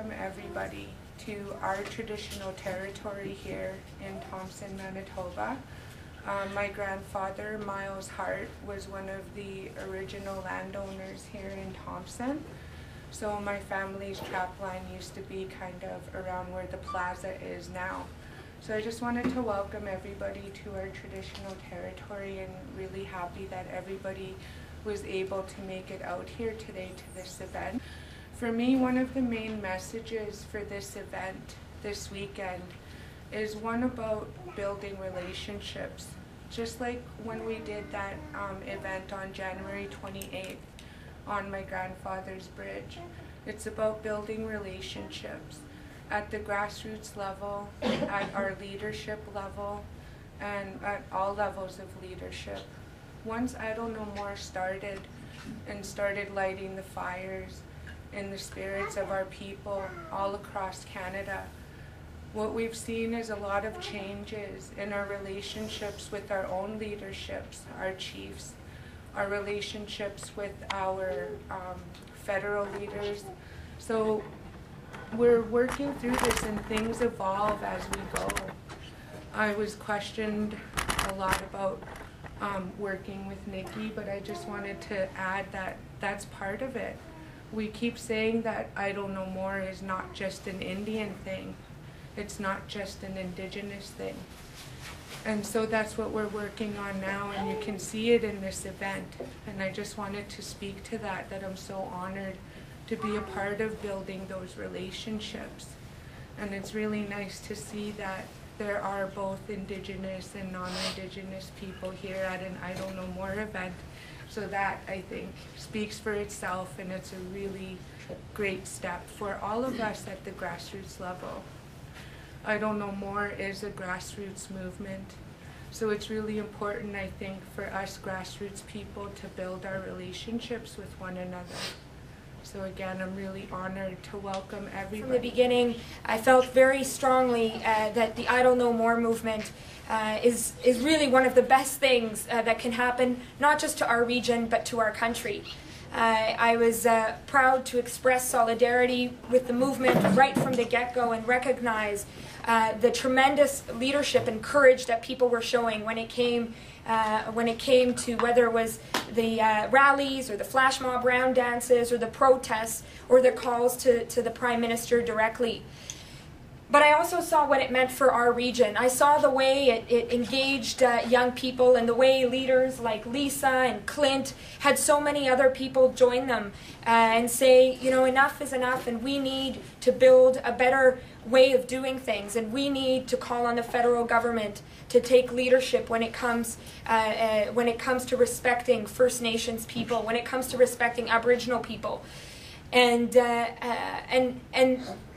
welcome everybody to our traditional territory here in Thompson, Manitoba. My grandfather, Miles Hart, was one of the original landowners here in Thompson. So my family's trapline used to be kind of around where the plaza is now. So I just wanted to welcome everybody to our traditional territory, and really happy that everybody was able to make it out here today to this event. For me, one of the main messages for this event this weekend is one about building relationships. Just like when we did that event on January 28th on my grandfather's bridge, it's about building relationships at the grassroots level, at our leadership level, and at all levels of leadership. Once Idle No More started and started lighting the fires in the spirits of our people all across Canada, what we've seen is a lot of changes in our relationships with our own leaderships, our chiefs, our relationships with our federal leaders. So we're working through this, and things evolve as we go. I was questioned a lot about working with Niki, but I just wanted to add that that's part of it. We keep saying that Idle No More is not just an Indian thing. It's not just an Indigenous thing. And so that's what we're working on now, and you can see it in this event. And I just wanted to speak to that I'm so honored to be a part of building those relationships. And it's really nice to see that there are both Indigenous and non-Indigenous people here at an Idle No More event. So that, I think, speaks for itself, and it's a really great step for all of us at the grassroots level. Idle No More is a grassroots movement, so it's really important, I think, for us grassroots people to build our relationships with one another. So again, I'm really honored to welcome everybody. From the beginning, I felt very strongly that the Idle No More movement is really one of the best things that can happen, not just to our region, but to our country. I was proud to express solidarity with the movement right from the get-go and recognize the tremendous leadership and courage that people were showing when it came to whether it was the rallies or the flash mob round dances or the protests or the calls to the Prime Minister directly. But I also saw what it meant for our region. I saw the way it engaged young people, and the way leaders like Lisa and Clint had so many other people join them and say, you know, enough is enough, and we need to build a better way of doing things, and we need to call on the federal government to take leadership when it comes to respecting First Nations people, when it comes to respecting Aboriginal people. And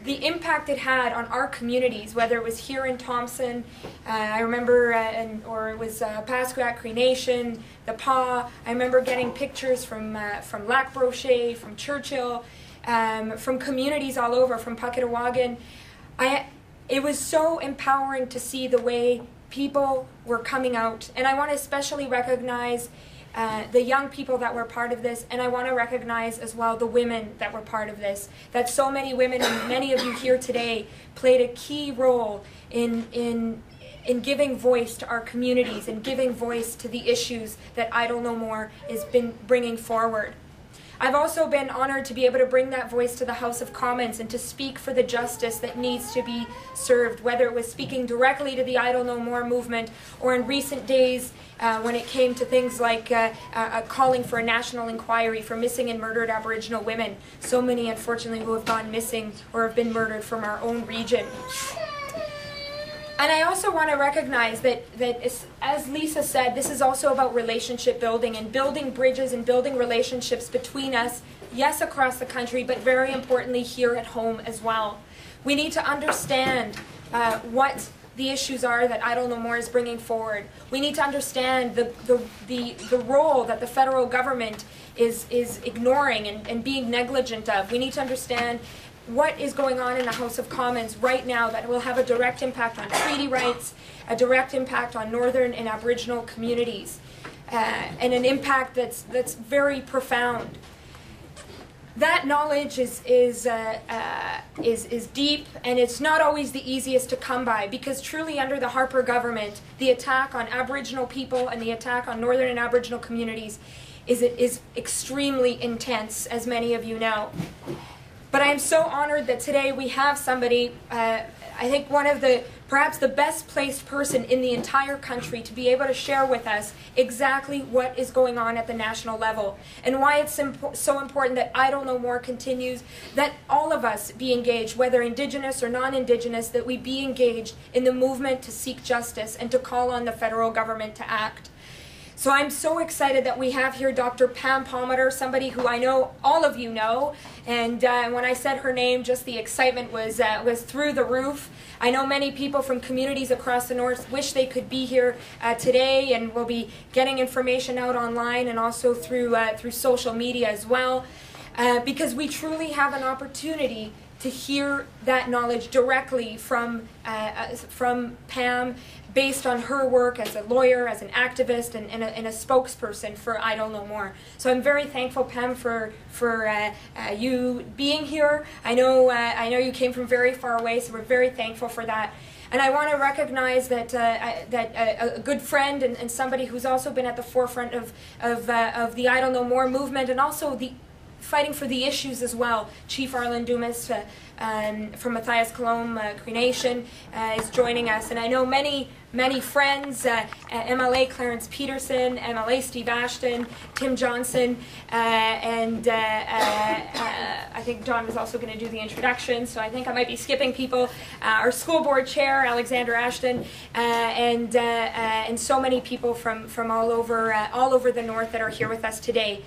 the impact it had on our communities, whether it was here in Thompson, I remember, or it was Pasquat Cree Nation, the PA. I remember getting pictures from Lac Brochet, from Churchill, from communities all over, from Pucketawagan. It was so empowering to see the way people were coming out, and I want to especially recognize the young people that were part of this, and I want to recognize as well the women that were part of this. That so many women, and many of you here today, played a key role in giving voice to our communities and giving voice to the issues that Idle No More has been bringing forward. I've also been honored to be able to bring that voice to the House of Commons and to speak for the justice that needs to be served, whether it was speaking directly to the Idle No More movement, or in recent days when it came to things like calling for a national inquiry for missing and murdered Aboriginal women, so many unfortunately who have gone missing or have been murdered from our own region. And I also want to recognize that as Lisa said, this is also about relationship building and building bridges and building relationships between us, yes, across the country, but very importantly here at home as well. We need to understand what the issues are that Idle No More is bringing forward. We need to understand the role that the federal government is ignoring and being negligent of. We need to understand what is going on in the House of Commons right now that will have a direct impact on treaty rights, a direct impact on Northern and Aboriginal communities, and an impact that's very profound. that knowledge is deep, and it's not always the easiest to come by, because truly under the Harper government, the attack on Aboriginal people and the attack on Northern and Aboriginal communities is extremely intense, as many of you know. But I am so honored that today we have somebody, I think one of the, perhaps the best placed person in the entire country to be able to share with us exactly what is going on at the national level and why it's so important that I Don't Know More continues, that all of us be engaged, whether Indigenous or non-Indigenous, that we be engaged in the movement to seek justice and to call on the federal government to act. So I'm so excited that we have here Dr. Pam Palmater, somebody who I know all of you know, and when I said her name, just the excitement was through the roof. I know many people from communities across the north wish they could be here today, and we'll be getting information out online and also through social media as well, because we truly have an opportunity to hear that knowledge directly from Pam, based on her work as a lawyer, as an activist, and a spokesperson for I Don't Know More. So I'm very thankful, Pam, for you being here. I know you came from very far away, so we're very thankful for that. And I want to recognize that a good friend and somebody who's also been at the forefront of the I Don't Know More movement, and also the fighting for the issues as well. Chief Arlen Dumas from Matthias Colomb Cree Nation is joining us, and I know many friends, MLA Clarence Peterson, MLA Steve Ashton, Tim Johnson, and I think Don was also going to do the introduction, so I think I might be skipping people. Our school board chair, Alexander Ashton, and so many people from all over the north that are here with us today.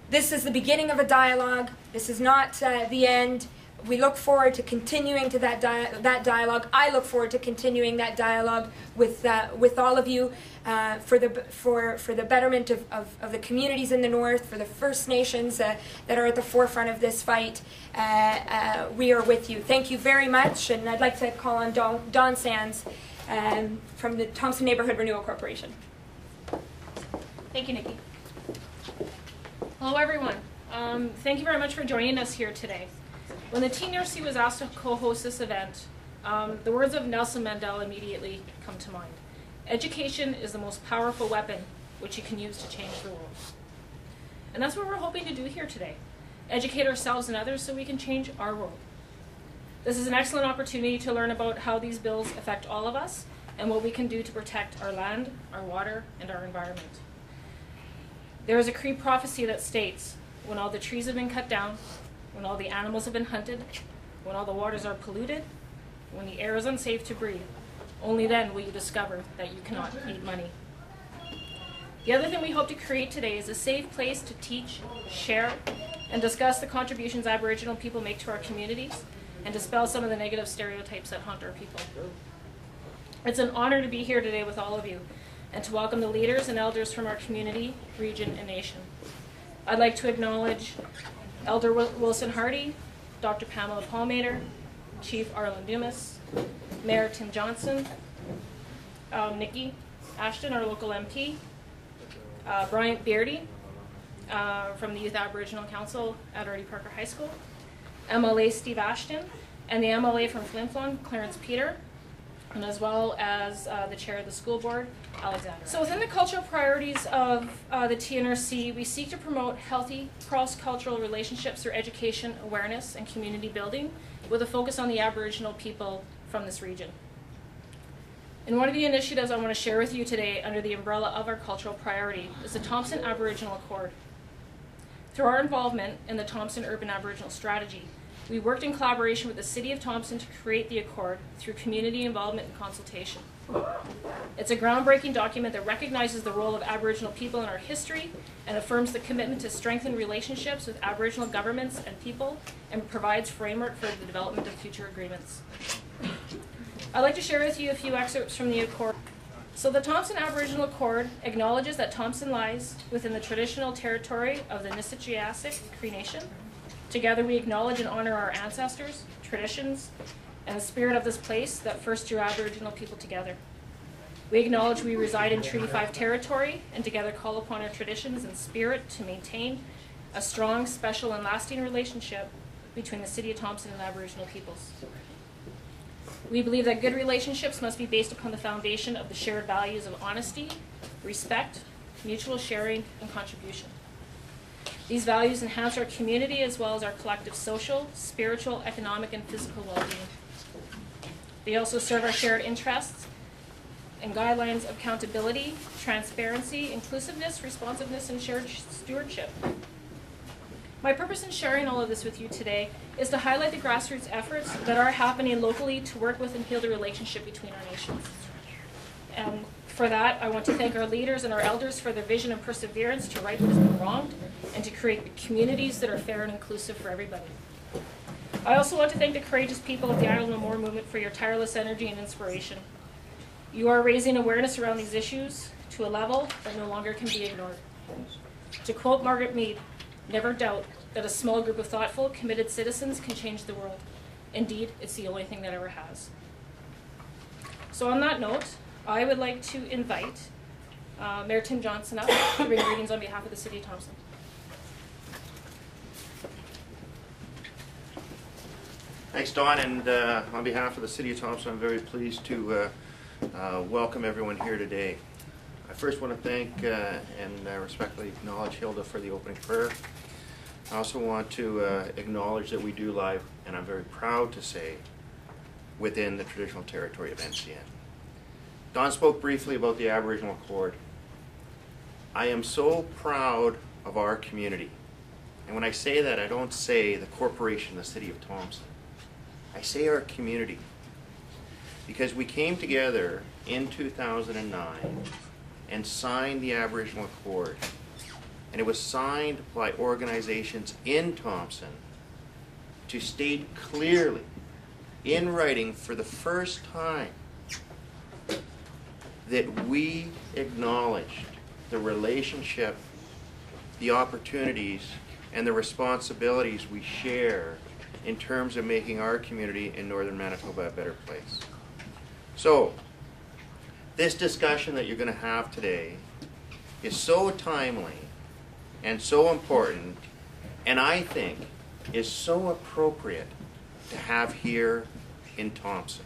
This is the beginning of a dialogue. This is not the end. We look forward to continuing to that dialogue. I look forward to continuing that dialogue with all of you for the betterment of the communities in the north, for the First Nations that are at the forefront of this fight. We are with you. Thank you very much, and I'd like to call on Don Sands from the Thompson Neighborhood Renewal Corporation. Thank you, Nikki. Hello, everyone. Thank you very much for joining us here today. When the TNRC was asked to co-host this event, the words of Nelson Mandela immediately come to mind. Education is the most powerful weapon which you can use to change the world. And that's what we're hoping to do here today. Educate ourselves and others so we can change our world. This is an excellent opportunity to learn about how these bills affect all of us and what we can do to protect our land, our water, and our environment. There is a Cree prophecy that states, when all the trees have been cut down, when all the animals have been hunted, when all the waters are polluted, when the air is unsafe to breathe, only then will you discover that you cannot eat money. The other thing we hope to create today is a safe place to teach, share, and discuss the contributions Aboriginal people make to our communities and dispel some of the negative stereotypes that haunt our people. It's an honor to be here today with all of you and to welcome the leaders and elders from our community, region, and nation. I'd like to acknowledge Elder Wilson Hardy, Dr. Pamela Palmater, Chief Arlen Dumas, Mayor Tim Johnson, Niki, Ashton, our local MP, Bryant Beardy from the Youth Aboriginal Council at Artie Parker High School, MLA Steve Ashton, and the MLA from Flin Flon, Clarence Peter, and as well as the chair of the school board, Alexander. So within the cultural priorities of the TNRC, we seek to promote healthy cross-cultural relationships through education, awareness, and community building, with a focus on the Aboriginal people from this region. And one of the initiatives I want to share with you today under the umbrella of our cultural priority is the Thompson Aboriginal Accord. Through our involvement in the Thompson Urban Aboriginal Strategy, we worked in collaboration with the City of Thompson to create the Accord through community involvement and consultation. It's a groundbreaking document that recognizes the role of Aboriginal people in our history and affirms the commitment to strengthen relationships with Aboriginal governments and people, and provides framework for the development of future agreements. I'd like to share with you a few excerpts from the Accord. So the Thompson Aboriginal Accord acknowledges that Thompson lies within the traditional territory of the Nisichiastic Cree Nation. Together we acknowledge and honor our ancestors, traditions, and the spirit of this place that first drew Aboriginal people together. We acknowledge we reside in Treaty 5 territory and together call upon our traditions and spirit to maintain a strong, special, and lasting relationship between the City of Thompson and Aboriginal peoples. We believe that good relationships must be based upon the foundation of the shared values of honesty, respect, mutual sharing, and contribution. These values enhance our community as well as our collective social, spiritual, economic, and physical well-being. They also serve our shared interests and guidelines of accountability, transparency, inclusiveness, responsiveness, and shared stewardship. My purpose in sharing all of this with you today is to highlight the grassroots efforts that are happening locally to work with and heal the relationship between our nations. And for that, I want to thank our leaders and our elders for their vision and perseverance to right what has been wronged and to create communities that are fair and inclusive for everybody. I also want to thank the courageous people of the Idle No More movement for your tireless energy and inspiration. You are raising awareness around these issues to a level that no longer can be ignored. To quote Margaret Mead, "Never doubt that a small group of thoughtful, committed citizens can change the world. Indeed, it's the only thing that ever has." So on that note, I would like to invite Mayor Tim Johnson up to bring greetings on behalf of the City of Thompson. Thanks, Dawn, and on behalf of the City of Thompson, I'm very pleased to welcome everyone here today. I first want to thank and respectfully acknowledge Hilda for the opening prayer. I also want to acknowledge that we do live, and I'm very proud to say, within the traditional territory of NCN. Dawn spoke briefly about the Aboriginal Accord. I am so proud of our community. And when I say that, I don't say the corporation, the City of Thompson. I say our community. Because we came together in 2009 and signed the Aboriginal Accord. And it was signed by organizations in Thompson to state clearly, in writing for the first time, that we acknowledged the relationship, the opportunities, and the responsibilities we share in terms of making our community in northern Manitoba a better place. So, this discussion that you're going to have today is so timely and so important, and I think is so appropriate to have here in Thompson.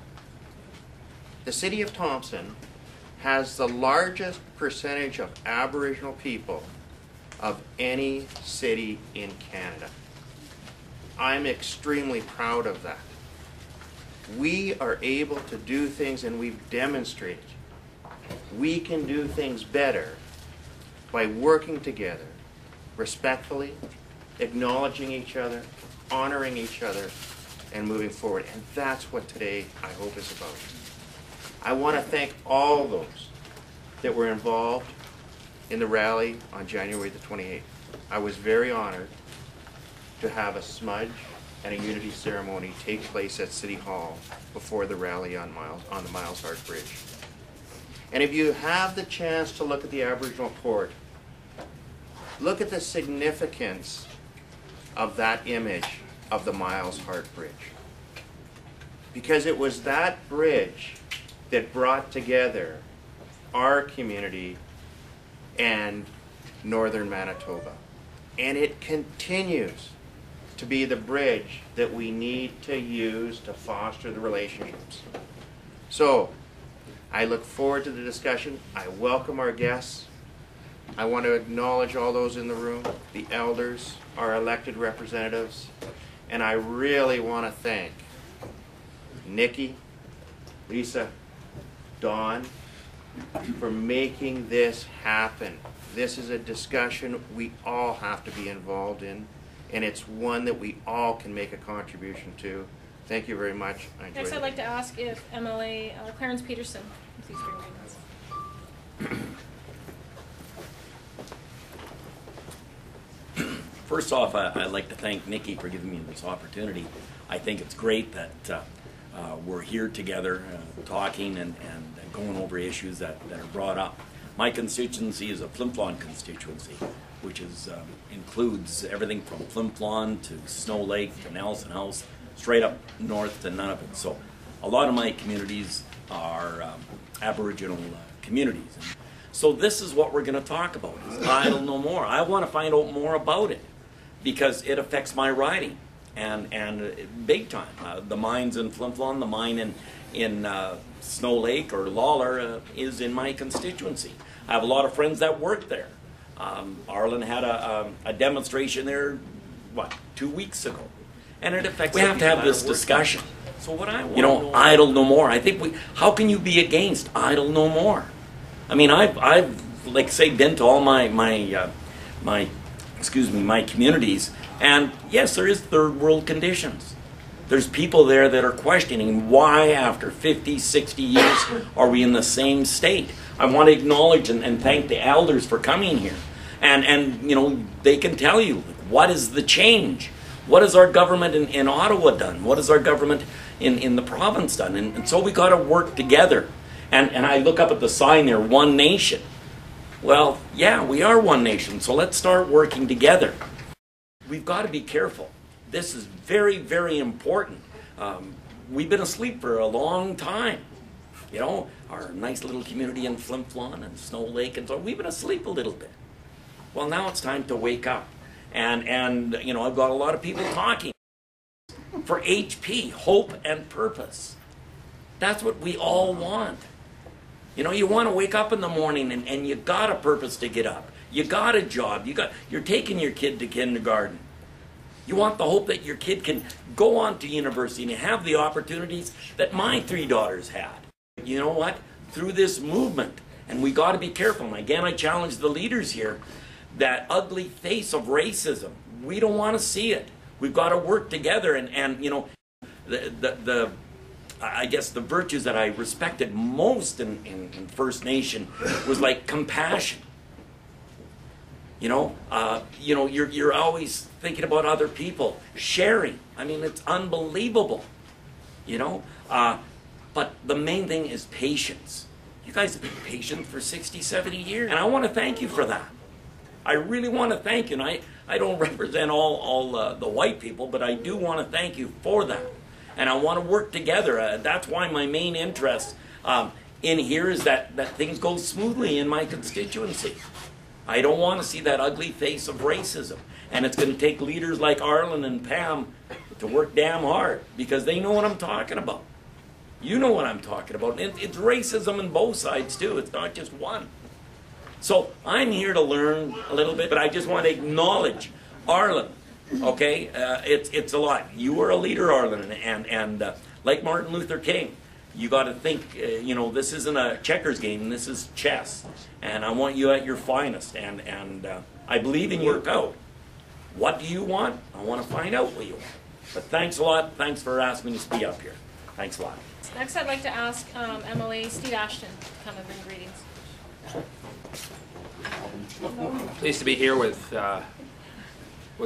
The City of Thompson has the largest percentage of Aboriginal people of any city in Canada. I'm extremely proud of that. We are able to do things, and we've demonstrated we can do things better by working together respectfully, acknowledging each other, honoring each other, and moving forward. And that's what today, I hope, is about. I want to thank all those that were involved in the rally on January the 28th. I was very honored to have a smudge and a unity ceremony take place at City Hall before the rally on the Miles Hart Bridge. And if you have the chance to look at the Aboriginal Accord, look at the significance of that image of the Miles Hart Bridge. Because it was that bridge that brought together our community and northern Manitoba. And it continues to be the bridge that we need to use to foster the relationships. So, I look forward to the discussion. I welcome our guests. I want to acknowledge all those in the room, the elders, our elected representatives, and I really want to thank Niki, Lisa, Dawn, for making this happen. This is a discussion we all have to be involved in, and it's one that we all can make a contribution to. Thank you very much. Next, I'd like to ask if MLA Clarence Peterson, please bring greetings. First off, I'd like to thank Niki for giving me this opportunity. I think it's great that we're here together talking and going over issues that are brought up. My constituency is a Flin-Flon constituency, which includes everything from Flin-Flon to Snow Lake to Nelson House, straight up north to Nunavut. So a lot of my communities are Aboriginal communities. And so this is what we're going to talk about, is Idle No More. I want to find out more about it. because it affects my riding, and big time. The mines in Flin Flon, the mine in Snow Lake or Lawler is in my constituency. I have a lot of friends that work there. Arlen had a demonstration there, 2 weeks ago, and it affects. We have to have this discussion. So what I want, idle no more. I think how can you be against idle no more? I mean, I've like say been to all my communities, and yes, there is third world conditions. There's people there that are questioning why after 50, 60 years are we in the same state. I want to acknowledge and thank the elders for coming here. And you know, they can tell you, what is the change? What has our government in Ottawa done? What has our government in the province done? And so we got to work together. And I look up at the sign there, One Nation. Well, yeah, we are one nation, so let's start working together. We've got to be careful. This is very, very important. We've been asleep for a long time. You know, our nice little community in Flin Flon and Snow Lake, and so we've been asleep a little bit. Well, now it's time to wake up. And you know, I've got a lot of people talking. For HP, hope and purpose. That's what we all want. You know, you want to wake up in the morning and you got a purpose to get up. You got a job. You're taking your kid to kindergarten. You want the hope that your kid can go on to university and have the opportunities that my 3 daughters had. You know what? Through this movement, and we got to be careful. And again, I challenge the leaders here, that ugly face of racism. We don't want to see it. We've got to work together, and you know, I guess the virtues that I respected most in First Nation was like compassion. You know, you're always thinking about other people, sharing. I mean, it's unbelievable. You know, but the main thing is patience. You guys have been patient for 60, 70 years, and I want to thank you for that. I really want to thank you. And I don't represent all the white people, but I do want to thank you for that. And I want to work together. That's why my main interest in here is that things go smoothly in my constituency. I don't want to see that ugly face of racism. And it's going to take leaders like Arlen and Pam to work damn hard, because they know what I'm talking about. You know what I'm talking about. And it's racism on both sides too. It's not just one. So I'm here to learn a little bit, but I just want to acknowledge Arlen. Okay, it's a lot. You were a leader, Arlen, and like Martin Luther King, you got to think. You know, this isn't a checkers game. This is chess, and I want you at your finest. And I believe in your out. What do you want? I want to find out what you want. But thanks a lot. Thanks for asking me to speak up here. Thanks a lot. Next, I'd like to ask MLA Steve Ashton to come and bring greetings. Pleased to be here with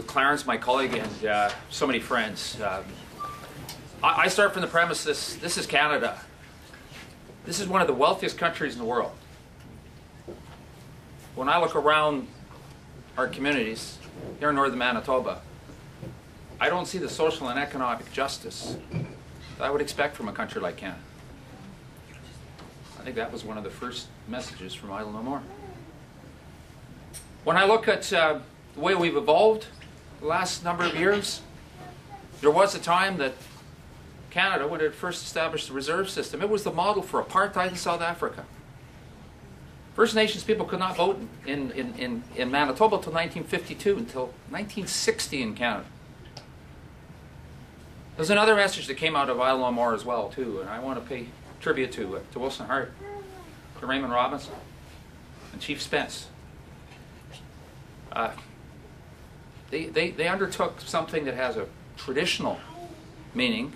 Clarence, my colleague, and so many friends. I start from the premise this is Canada. This is one of the wealthiest countries in the world. When I look around our communities here in northern Manitoba, I don't see the social and economic justice that I would expect from a country like Canada. I think that was one of the first messages from Idle No More. When I look at the way we've evolved the last number of years, there was a time that Canada, when it first established the reserve system, it was the model for apartheid in South Africa. First Nations people could not vote in Manitoba until 1952, until 1960 in Canada. There's another message that came out of Idle No More as well, too, and I want to pay tribute to Wilson Hart, to Raymond Robinson, and Chief Spence. They undertook something that has a traditional meaning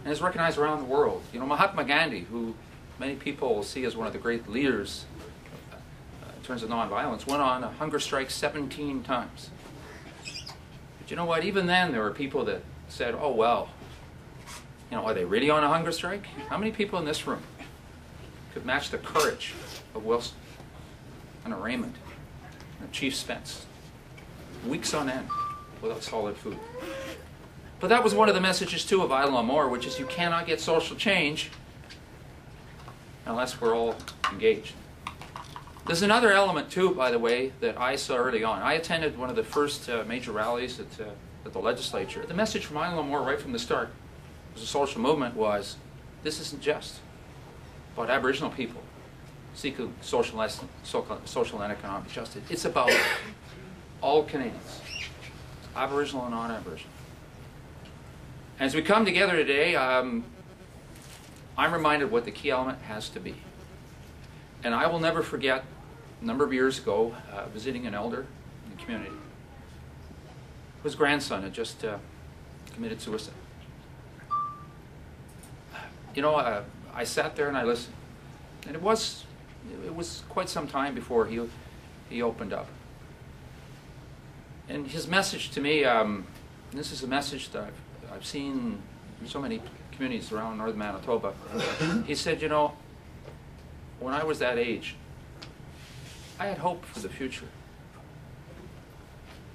and is recognized around the world. You know, Mahatma Gandhi, who many people see as one of the great leaders in terms of nonviolence, went on a hunger strike 17 times. But you know what? Even then, there were people that said, oh, well, you know, are they really on a hunger strike? How many people in this room could match the courage of Wilson and a Raymond and a Chief Spence? Weeks on end without solid food. But that was one of the messages, too, of Idle No More, which is you cannot get social change unless we're all engaged. There's another element too, by the way, that I saw early on. I attended one of the first major rallies at the legislature. The message from Island Moore right from the start, as a social movement, was this isn't just about Aboriginal people seeking social and economic justice. It's about all Canadians, Aboriginal and non-Aboriginal. As we come together today, I'm reminded what the key element has to be. And I will never forget, a number of years ago, visiting an elder in the community. His grandson had just committed suicide. You know, I sat there and I listened. And it was quite some time before he opened up. And his message to me, and this is a message that I've seen in so many communities around northern Manitoba. He said, you know, when I was that age, I had hope for the future.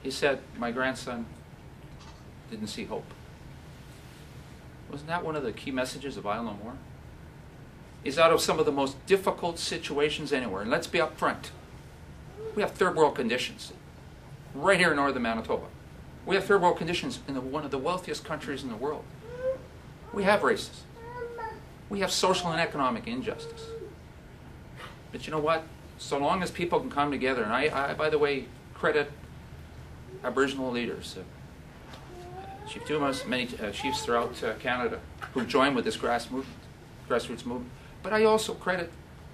He said, my grandson didn't see hope. Wasn't that one of the key messages of Island Moore? Is out of some of the most difficult situations anywhere, and let's be upfront, we have third world conditions right here in northern Manitoba. We have third world conditions in one of the wealthiest countries in the world. We have racism. We have social and economic injustice. But you know what? So long as people can come together, and I by the way, credit Aboriginal leaders, Chief Dumas, many chiefs throughout Canada who joined with this grassroots movement. But I also credit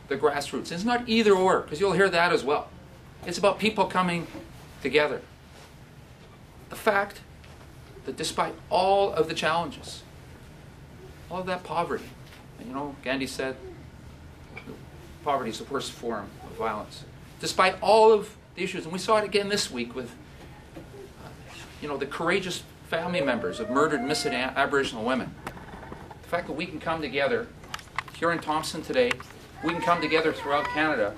the grassroots. It's not either or, because you'll hear that as well. It's about people coming together. The fact that despite all of the challenges, all of that poverty, and you know, Gandhi said, poverty is the worst form of violence. Despite all of the issues, and we saw it again this week with, you know, the courageous family members of murdered, missing Aboriginal women. The fact that we can come together here in Thompson today, we can come together throughout Canada,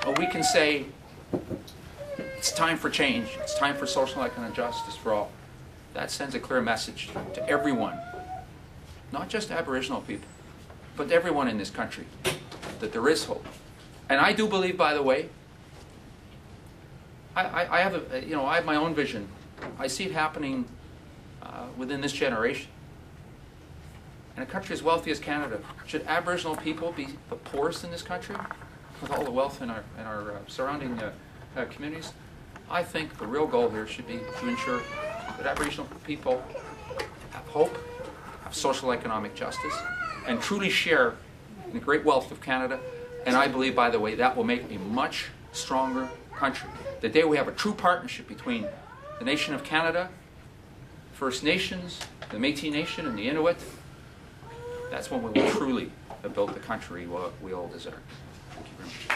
and we can say, it's time for change. It's time for social and economic justice for all. That sends a clear message to everyone, not just Aboriginal people, but everyone in this country, that there is hope. And I do believe, by the way, I have my own vision. I see it happening within this generation. In a country as wealthy as Canada, should Aboriginal people be the poorest in this country, with all the wealth in our surrounding communities? I think the real goal here should be to ensure that Aboriginal people have hope, have social economic justice, and truly share in the great wealth of Canada. And I believe, by the way, that will make a much stronger country. The day we have a true partnership between the nation of Canada, First Nations, the Métis Nation, and the Inuit, that's when we will truly have built the country we all deserve. Thank you very much.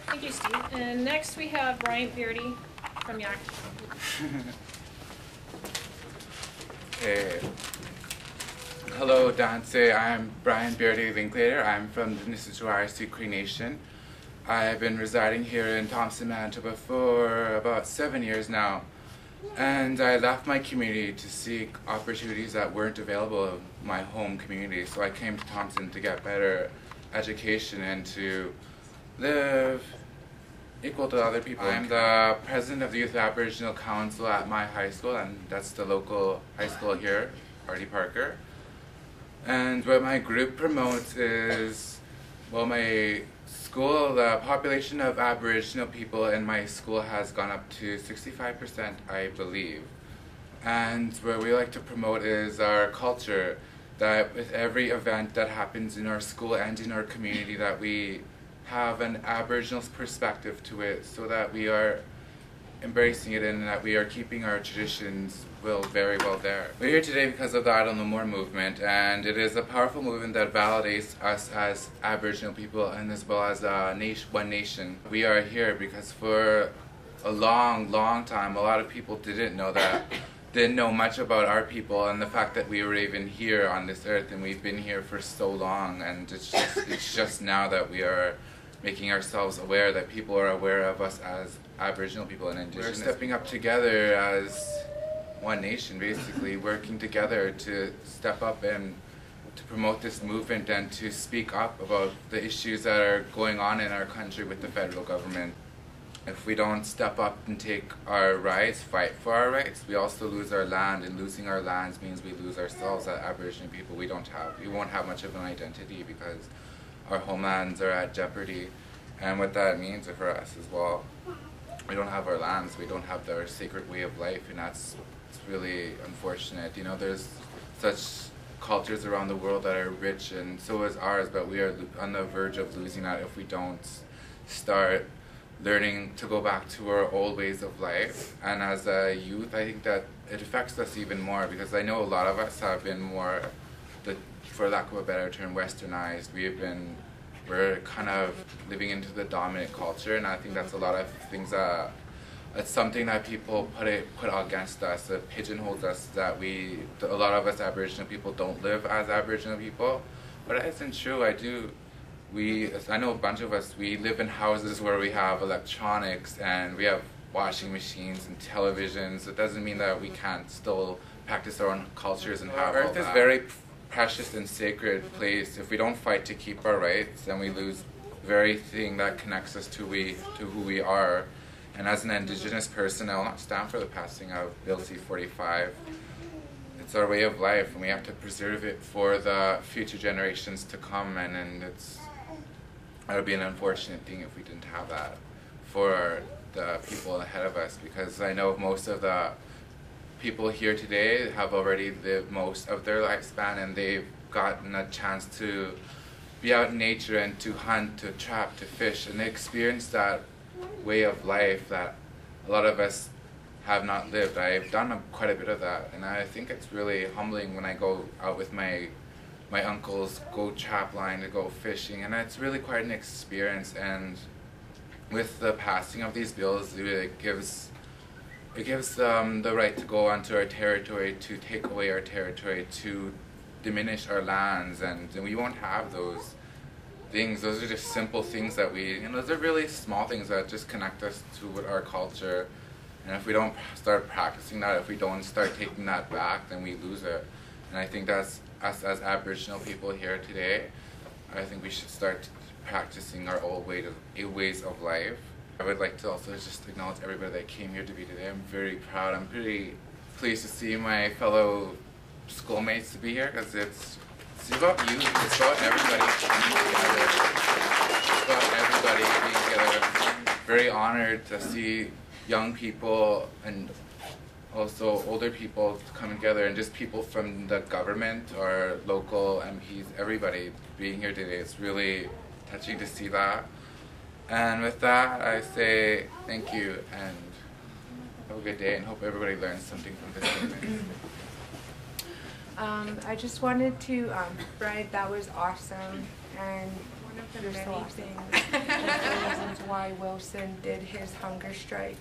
Thank you, Steve. And next we have Brian Beardy from Yak. Hey. Hello, Dance. I'm Brian Beardy Linklater. I'm from the Nisishuarisi Cree Nation. I've been residing here in Thompson, Manitoba for about 7 years now. And I left my community to seek opportunities that weren't available in my home community. So I came to Thompson to get better education and to live equal to other people. I'm the president of the Youth Aboriginal Council at my high school, and that's the local high school here, Artie Parker. And what my group promotes is, well, my school, the population of Aboriginal people in my school has gone up to 65%, I believe. And what we like to promote is our culture, that with every event that happens in our school and in our community, that we have an Aboriginal perspective to it, so that we are embracing it and that we are keeping our traditions very well there. We're here today because of the Idle No More movement, and it is a powerful movement that validates us as Aboriginal people and as well as One Nation. We are here because for a long time, a lot of people didn't know that, didn't know much about our people and the fact that we were even here on this earth, and we've been here for so long, and it's just now that we are making ourselves aware, that people are aware of us as Aboriginal people and Indigenous. We're stepping up together as One Nation, basically, working together to step up and to promote this movement and to speak up about the issues that are going on in our country with the federal government. If we don't step up and take our rights, fight for our rights, we also lose our land, and losing our lands means we lose ourselves as Aboriginal people. We won't have much of an identity because our homelands are at jeopardy. And what that means for us as well, we don't have our lands, we don't have our sacred way of life, and it's really unfortunate. You know, there's such cultures around the world that are rich, and so is ours, but we are on the verge of losing that if we don't start learning to go back to our old ways of life. And as a youth, I think that it affects us even more, because I know a lot of us have been more, for lack of a better term, westernized. We're kind of living into the dominant culture, and I think that's a lot of things that it's something that people put against us. It pigeonholes us that a lot of us Aboriginal people don't live as Aboriginal people, but it isn't true. I know a bunch of us, we live in houses where we have electronics and we have washing machines and televisions. It doesn't mean that we can't still practice our own cultures and have Earth is very precious and sacred place. If we don't fight to keep our rights, then we lose the very thing that connects us to who we are. And as an Indigenous person, I'll not stand for the passing of Bill C-45. It's our way of life, and we have to preserve it for the future generations to come. And it would be an unfortunate thing if we didn't have that for the people ahead of us, because I know most of the people here today have already lived most of their lifespan, and they've gotten a chance to be out in nature and to hunt, to trap, to fish, and they experience that way of life that a lot of us have not lived. I've done quite a bit of that, and I think it's really humbling when I go out with my uncles, go trap line, to go fishing, and it's really quite an experience. And with the passing of these bills, it gives the right to go onto our territory, to take away our territory, to diminish our lands, and we won't have those things. Those are just simple things that those are really small things that just connect us to our culture. And if we don't start practicing that, if we don't start taking that back, then we lose it. And I think that's us as Aboriginal people here today. I think we should start practicing our old ways of life. I would like to also just acknowledge everybody that came here to be today. I'm very proud. I'm pretty pleased to see my fellow schoolmates to be here, because it's about you. It's about everybody coming together. It's about everybody being together. Very honored to see young people and also older people coming together, and just people from the government or local MPs, everybody being here today. It's really touching to see that. And with that, I say thank you and have a good day, and hope everybody learns something from this statement. I just wanted to, Brian, that was awesome, and one of the many things, the reasons why Wilson did his hunger strike.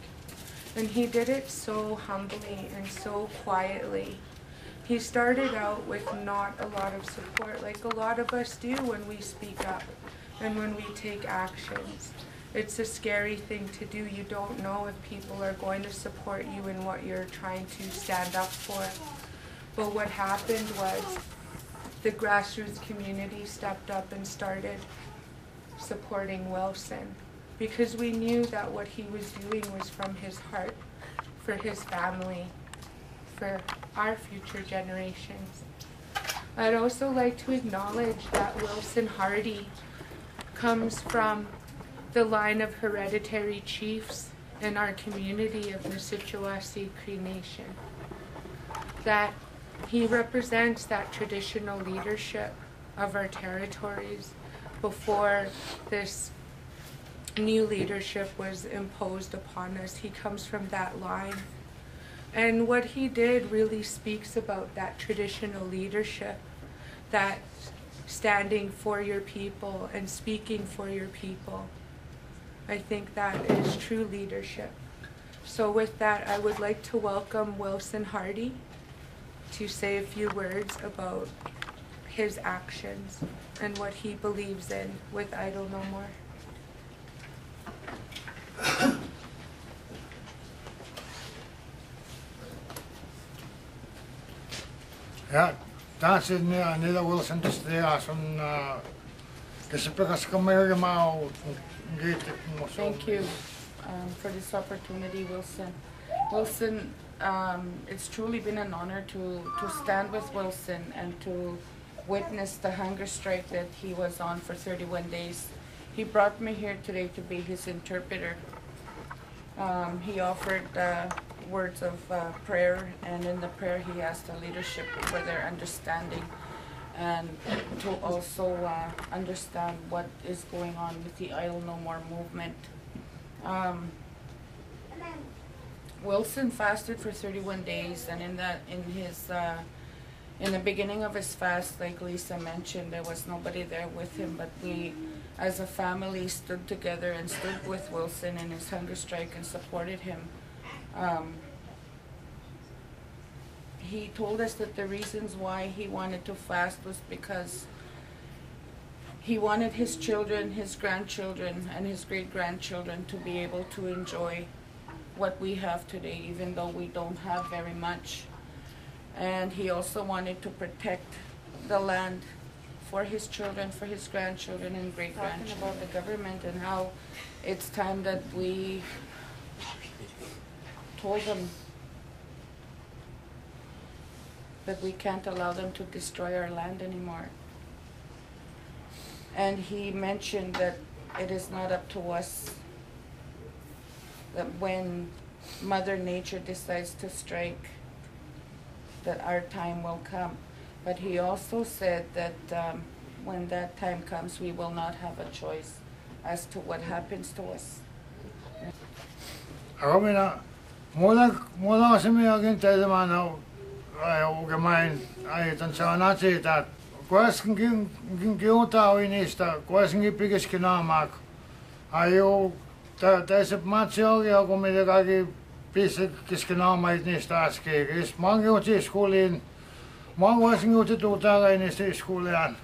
And he did it so humbly and so quietly. He started out with not a lot of support, like a lot of us do when we speak up and when we take actions. It's a scary thing to do. You don't know if people are going to support you in what you're trying to stand up for. But what happened was the grassroots community stepped up and started supporting Wilson, because we knew that what he was doing was from his heart, for his family, for our future generations. I'd also like to acknowledge that Wilson Hardy comes from the line of hereditary chiefs in our community of the Sichuasi Cree Nation. That he represents that traditional leadership of our territories before this new leadership was imposed upon us. He comes from that line. And what he did really speaks about that traditional leadership, that standing for your people and speaking for your people. I think that is true leadership. So with that, I would like to welcome Wilson Hardy to say a few words about his actions and what he believes in with Idle No More. Yeah, That's it, Nila Wilson to stay as on Kasipikas Kamari Mao. Thank you for this opportunity, Wilson. Wilson, it's truly been an honor to stand with Wilson and to witness the hunger strike that he was on for 31 days. He brought me here today to be his interpreter. He offered words of prayer, and in the prayer he asked the leadership for their understanding and to also understand what is going on with the Idle No More movement. Wilson fasted for 31 days, and in the beginning of his fast, like Lisa mentioned, there was nobody there with him, but we as a family stood together and stood with Wilson in his hunger strike and supported him. He told us that the reasons why he wanted to fast was because he wanted his children, his grandchildren, and his great-grandchildren to be able to enjoy what we have today, even though we don't have very much. And he also wanted to protect the land for his children, for his grandchildren and great-grandchildren. Talking about the government and how it's time that we told them that we can't allow them to destroy our land anymore. And he mentioned that it is not up to us, that when Mother Nature decides to strike, that our time will come. But he also said that when that time comes, we will not have a choice as to what happens to us. Gemein, dann schauen Sie da. Quasi ging Gotau in ist da, quasi gipiges Knamak. Ayo, da ist Matio, ja, come der gagi bis Kiskenamait nicht das geht. Ist man geht zur Schule in. Man was geht zu da in die Schule an.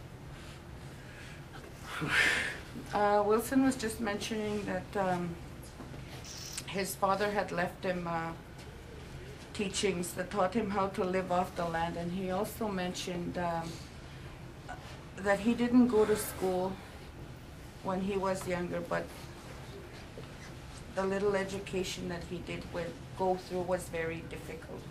Wilson was just mentioning that his father had left him teachings that taught him how to live off the land, and he also mentioned that he didn't go to school when he was younger, but the little education that he did go through was very difficult.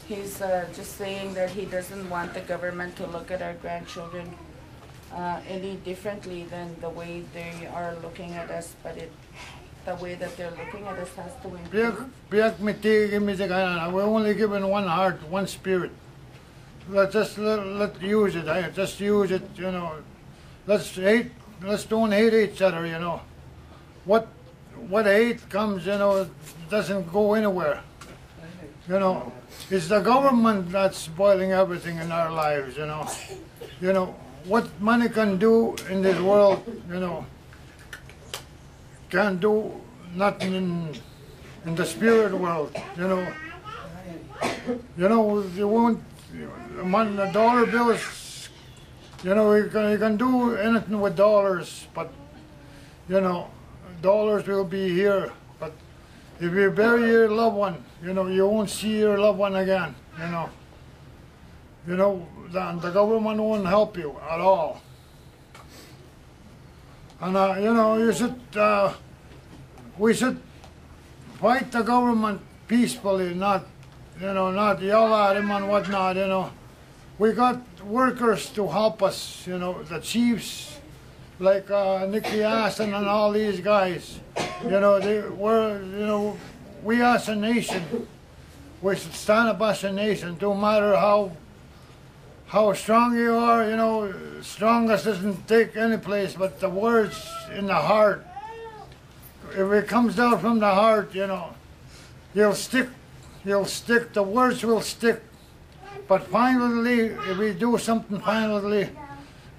He's just saying that he doesn't want the government to look at our grandchildren any differently than the way they are looking at us, but the way that they're looking at us has to improve. We're only given one heart, one spirit. Let's use it. Just use it, you know. Let's don't hate each other, you know. What hate comes, you know, doesn't go anywhere. You know, it's the government that's spoiling everything in our lives, you know. You know, what money can do in this world, you know, can't do nothing in the spirit world, you know. You know, you won't, the dollar bills, you know, you can do anything with dollars, but, you know, dollars will be here, but if you bury your loved one, you know, you won't see your loved one again, you know. You know, the government won't help you at all. And, you know, we should fight the government peacefully, not, you know, not yell at him and whatnot, you know. We got workers to help us, you know, the chiefs, like Niki, Ashton and all these guys. You know, we as a nation, we should stand up as a nation, no matter how strong you are, you know, strongest doesn't take any place, but the words in the heart, if it comes out from the heart, you know, you'll stick, the words will stick. But finally, if we do something finally,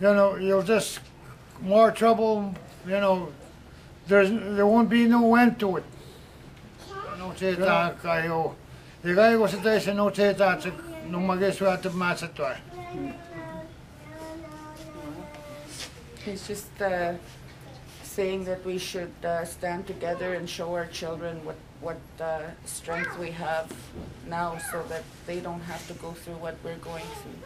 you know, you'll just, more trouble, you know, there won't be no end to it. No say that, kayo. Igay ko sa tayo no say that, nung mag-iswa at masatwa. He's just saying that we should stand together and show our children what strength we have now, so that they don't have to go through what we're going through.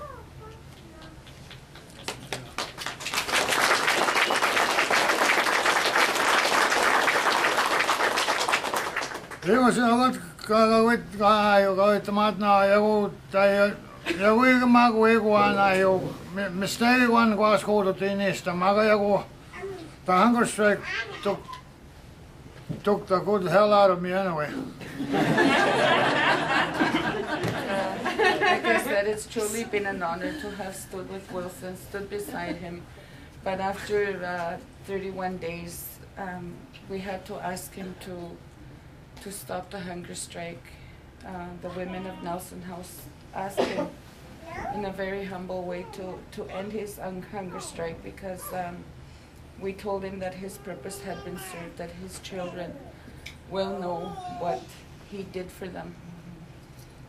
Yung sinagot kagawit kayo kawit tamat na yago tayo yago yung magwikuan na yago mistake one kwas ko to tinis tamaga yago the hunger strike took the good hell out of me anyway. Like I said, it's truly been an honor to have stood with Wilson, stood beside him. But after 31 days, we had to ask him to stop the hunger strike. The women of Nelson House asked him in a very humble way to end his hunger strike, because we told him that his purpose had been served, that his children will know what he did for them.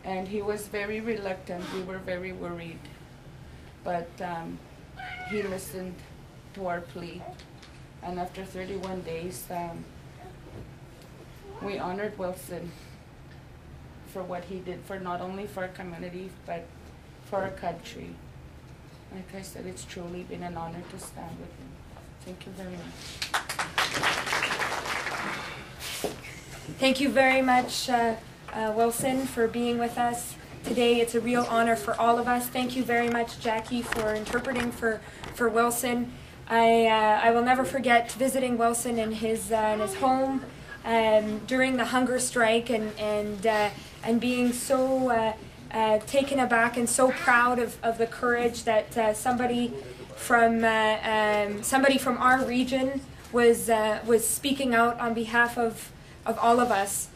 And he was very reluctant. We were very worried. But he listened to our plea. And after 31 days, we honored Wilson for what he did, for not only for our community, but for our country. Like I said, it's truly been an honor to stand with him. Thank you very much. Thank you very much, Wilson, for being with us today. It's a real honor for all of us. Thank you very much, Jackie, for interpreting for Wilson. I will never forget visiting Wilson in his home during the hunger strike, and being so taken aback and so proud of the courage that somebody from our region was speaking out on behalf of all of us.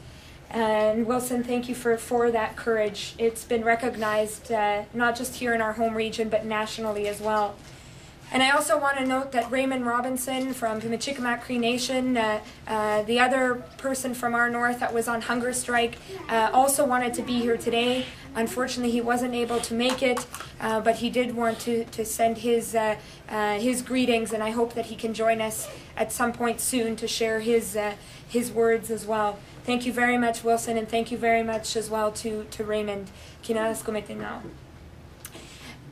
And Wilson, thank you for that courage. It's been recognized not just here in our home region, but nationally as well. And I also want to note that Raymond Robinson from the Michikamak Cree Nation, the other person from our north that was on hunger strike, also wanted to be here today. Unfortunately, he wasn't able to make it, but he did want to send his greetings, and I hope that he can join us at some point soon to share his words as well. Thank you very much, Wilson, and thank you very much as well to Raymond. Kinalas komete now.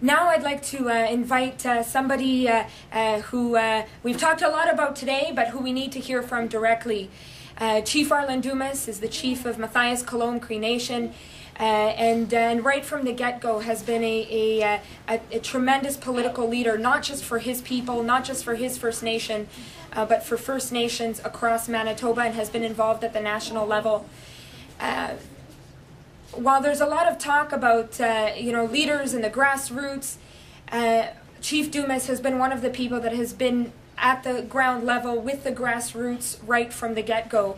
Now I'd like to invite somebody who we've talked a lot about today, but who we need to hear from directly. Chief Arlen Dumas is the chief of Matthias Colomb Cree Nation, and right from the get-go has been a tremendous political leader, not just for his people, not just for his First Nation, but for First Nations across Manitoba, and has been involved at the national level. While there's a lot of talk about leaders in the grassroots, Chief Dumas has been one of the people that has been at the ground level with the grassroots right from the get-go.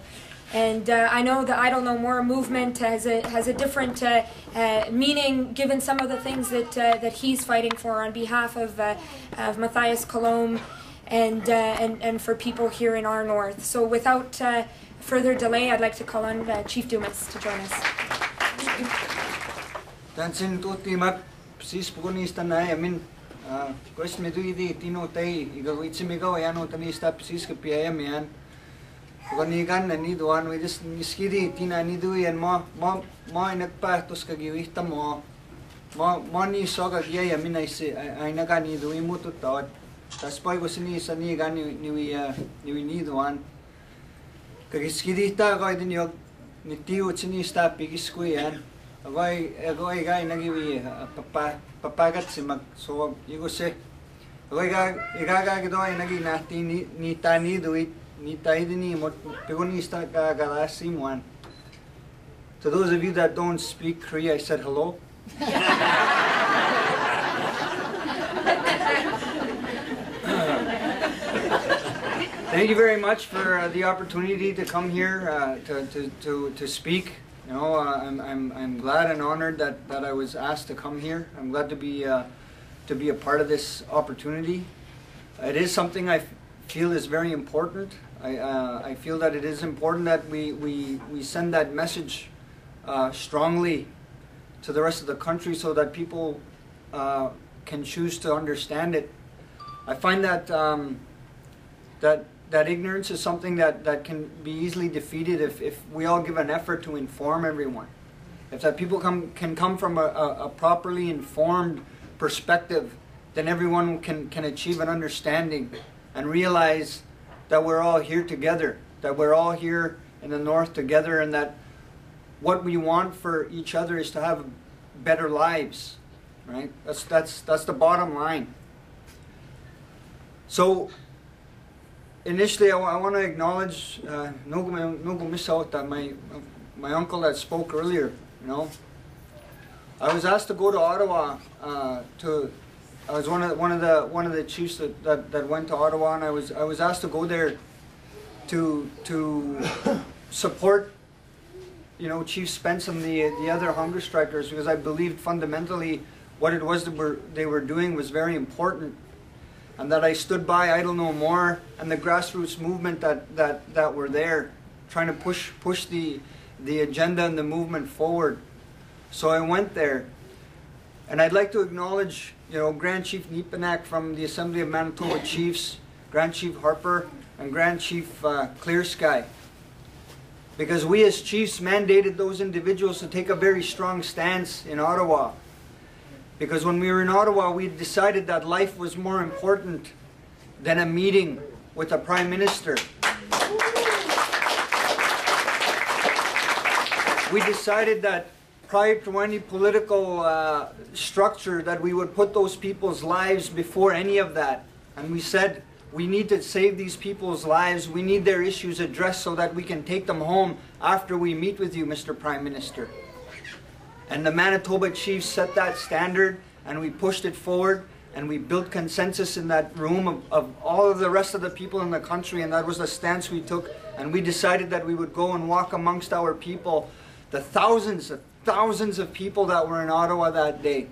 And I know the I Don't Know More movement has a different meaning, given some of the things that he's fighting for on behalf of Matthias Colomb and for people here in our north. So without further delay, I'd like to call on Chief Dumas to join us. Tansin tuti mak sis pukunista na yamin quest me do idi tino tai igawitsi me gawa yano tanista sis ka piyam yan pukanigan na ni duan we just niskidi tina ni do yan mo inagpatos ka giwihta mo ni soga giya yamin ay nagani do imuto tot tas poi ko sini sa ni gani ni duan kagiskidi ta ko idin yog ni tiu chini sta pigis ko yan agoy guy nagiwi papagat si mag so igo se agoy igaga gido ay nagi nati ni tani duit ni taidi ni mo pigonista ka galasi one. To those of you that don't speak Cree, I said hello. Thank you very much for the opportunity to come here to speak. You know, I'm glad and honored that I was asked to come here. I'm glad to be a part of this opportunity. It is something I feel is very important. I feel that it is important that we send that message strongly to the rest of the country so that people can choose to understand it. I find that that ignorance is something that can be easily defeated if we all give an effort to inform everyone. If that people can come from a properly informed perspective, then everyone can achieve an understanding and realize that we're all here together, that we're all here in the North together, and that what we want for each other is to have better lives, right? That's the bottom line. So initially, I want to acknowledge no miss out that my uncle that spoke earlier. You know, I was asked to go to Ottawa I was one of the chiefs that went to Ottawa, and I was asked to go there to support, you know, Chief Spence and the other hunger strikers, because I believed fundamentally what it was that they were doing was very important, and that I stood by Idle No More and the grassroots movement that were there, trying to push the agenda and the movement forward. So I went there, and I'd like to acknowledge, you know, Grand Chief Nipanak from the Assembly of Manitoba Chiefs, Grand Chief Harper, and Grand Chief Clear Sky, because we as chiefs mandated those individuals to take a very strong stance in Ottawa. Because when we were in Ottawa, we decided that life was more important than a meeting with the Prime Minister. We decided that prior to any political structure, that we would put those people's lives before any of that. And we said, we need to save these people's lives. We need their issues addressed so that we can take them home after we meet with you, Mr. Prime Minister. And the Manitoba Chiefs set that standard, and we pushed it forward, and we built consensus in that room of all of the rest of the people in the country, and that was the stance we took. And we decided that we would go and walk amongst our people, the thousands of people that were in Ottawa that day,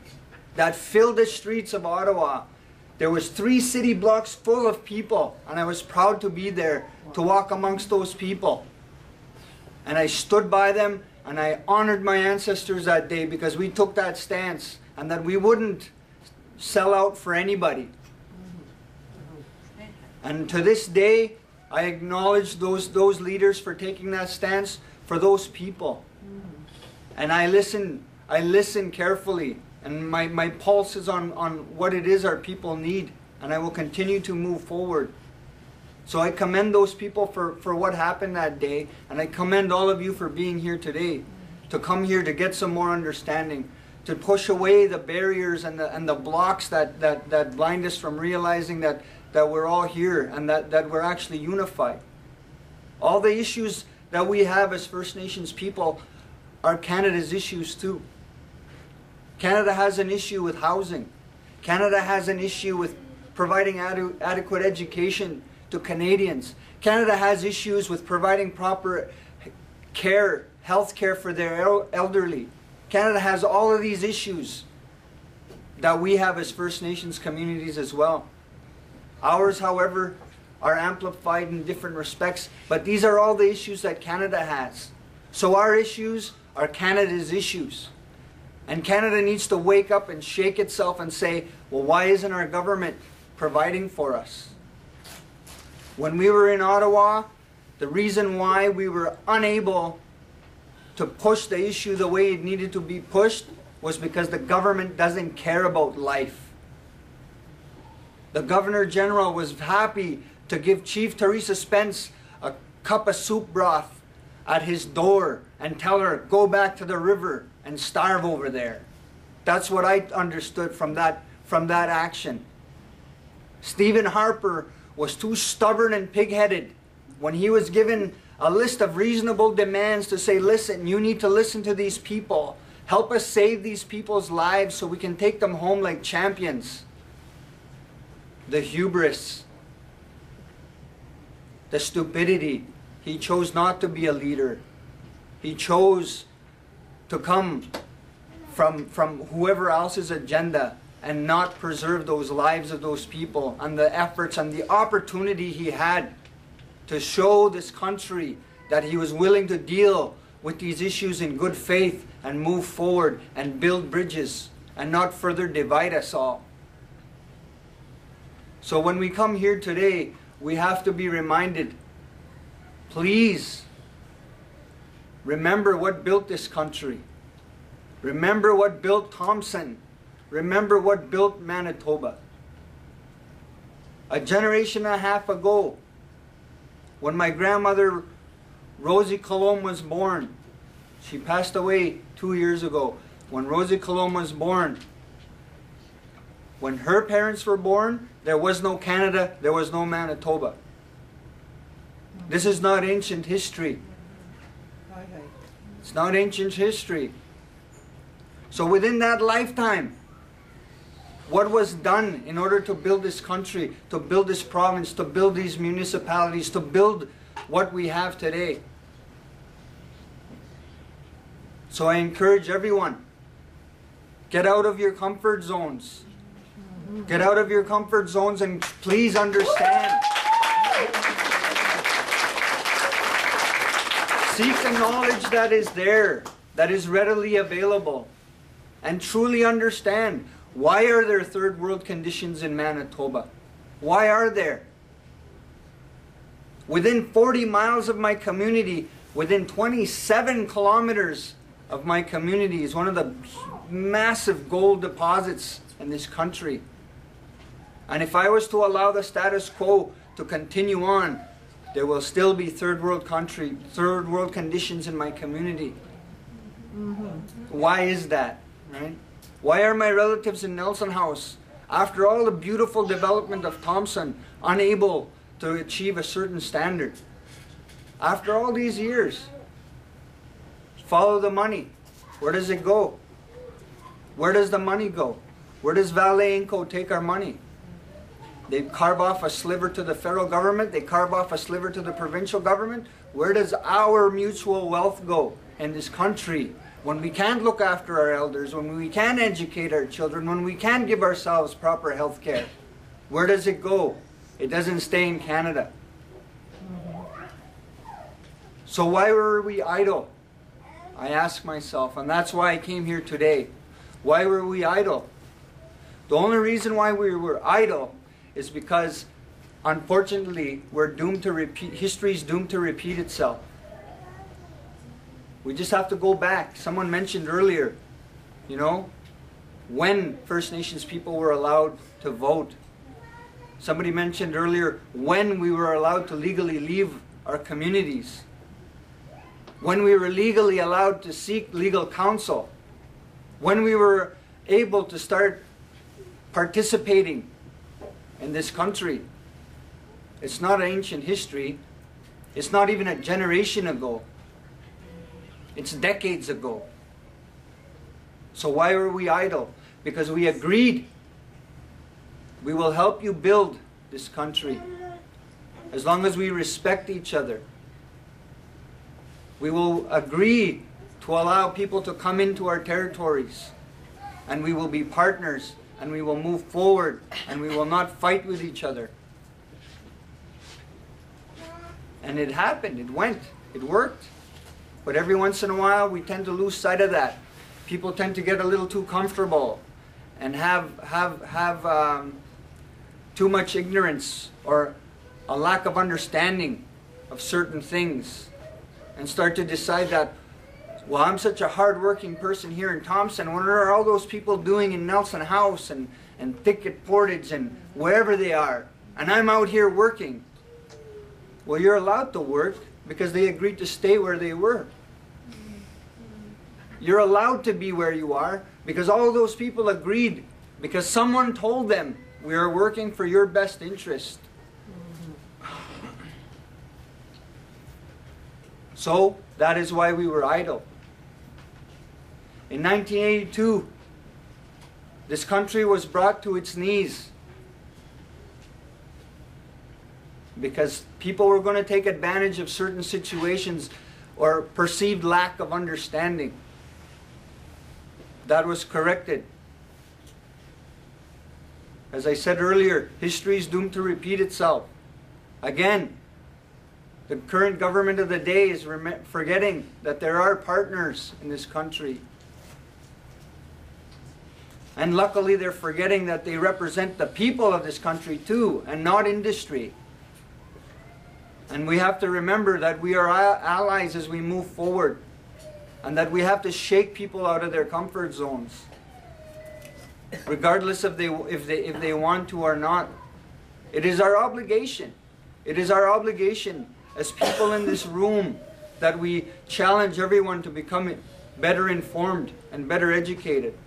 that filled the streets of Ottawa. There was 3 city blocks full of people, and I was proud to be there to walk amongst those people. And I stood by them, and I honored my ancestors that day, because we took that stance, and that we wouldn't sell out for anybody. And to this day, I acknowledge those leaders for taking that stance for those people. And I listen carefully. And my pulse is on what it is our people need. And I will continue to move forward. So I commend those people for what happened that day. And I commend all of you for being here today. To come here to get some more understanding. To push away the barriers and the blocks that blind us from realizing that we're all here. And that we're actually unified. All the issues that we have as First Nations people are Canada's issues too. Canada has an issue with housing. Canada has an issue with providing adequate education to Canadians. Canada has issues with providing proper care, health care for their elderly. Canada has all of these issues that we have as First Nations communities as well. Ours, however, are amplified in different respects, but these are all the issues that Canada has. So our issues are Canada's issues. And Canada needs to wake up and shake itself and say, well, why isn't our government providing for us? When we were in Ottawa, the reason why we were unable to push the issue the way it needed to be pushed was because the government doesn't care about life. The Governor General was happy to give Chief Teresa Spence a cup of soup broth at his door and tell her, go back to the river and starve over there. That's what I understood from that action. Stephen Harper was too stubborn and pig-headed when he was given a list of reasonable demands to say, listen, you need to listen to these people. Help us save these people's lives so we can take them home like champions. The hubris, the stupidity. He chose not to be a leader. He chose to come from whoever else's agenda and not preserve those lives of those people and the efforts and the opportunity he had to show this country that he was willing to deal with these issues in good faith and move forward and build bridges and not further divide us all. So when we come here today, we have to be reminded, please, remember what built this country. Remember what built Thompson. Remember what built Manitoba. A generation and a half ago, when my grandmother Rosie Colomb was born, she passed away 2 years ago. When Rosie Colomb was born, when her parents were born, there was no Canada, there was no Manitoba. This is not ancient history. It's not ancient history. So within that lifetime, what was done in order to build this country, to build this province, to build these municipalities, to build what we have today? So I encourage everyone, get out of your comfort zones. Get out of your comfort zones and please understand. Seek the knowledge that is there, that is readily available, and truly understand, why are there third world conditions in Manitoba? Why are there? Within 40 miles of my community, within 27 kilometers of my community is one of the massive gold deposits in this country. And if I was to allow the status quo to continue on, there will still be third world conditions in my community. Why is that? Right? Why are my relatives in Nelson House, after all the beautiful development of Thompson, unable to achieve a certain standard? After all these years, follow the money. Where does it go? Where does the money go? Where does Vale Inco take our money? They carve off a sliver to the federal government. They carve off a sliver to the provincial government. Where does our mutual wealth go in this country when we can't look after our elders, when we can't educate our children, when we can't give ourselves proper health care? Where does it go? It doesn't stay in Canada. So why were we idle? I ask myself, and that's why I came here today. Why were we idle? The only reason why we were idle is because, unfortunately, we're doomed to repeat. History is doomed to repeat itself. We just have to go back. Someone mentioned earlier, you know, when First Nations people were allowed to vote. Somebody mentioned earlier when we were allowed to legally leave our communities. When we were legally allowed to seek legal counsel. When we were able to start participating in this country. It's not ancient history. It's not even a generation ago. It's decades ago. So why were we idle? Because we agreed we will help you build this country as long as we respect each other. We will agree to allow people to come into our territories, and we will be partners, and we will move forward, and we will not fight with each other. And it happened, it went, it worked. But every once in a while we tend to lose sight of that. People tend to get a little too comfortable and have too much ignorance or a lack of understanding of certain things, and start to decide that, well, I'm such a hard-working person here in Thompson. What are all those people doing in Nelson House and Thicket Portage and wherever they are? And I'm out here working. Well, you're allowed to work because they agreed to stay where they were. You're allowed to be where you are because all those people agreed, because someone told them, we are working for your best interest. So, that is why we were idle. In 1982, this country was brought to its knees because people were going to take advantage of certain situations or perceived lack of understanding. That was corrected. As I said earlier, history is doomed to repeat itself. Again, the current government of the day is forgetting that there are partners in this country. And luckily they're forgetting that they represent the people of this country too, and not industry. And we have to remember that we are allies as we move forward, and that we have to shake people out of their comfort zones, regardless if they want to or not. It is our obligation. It is our obligation as people in this room that we challenge everyone to become better informed and better educated.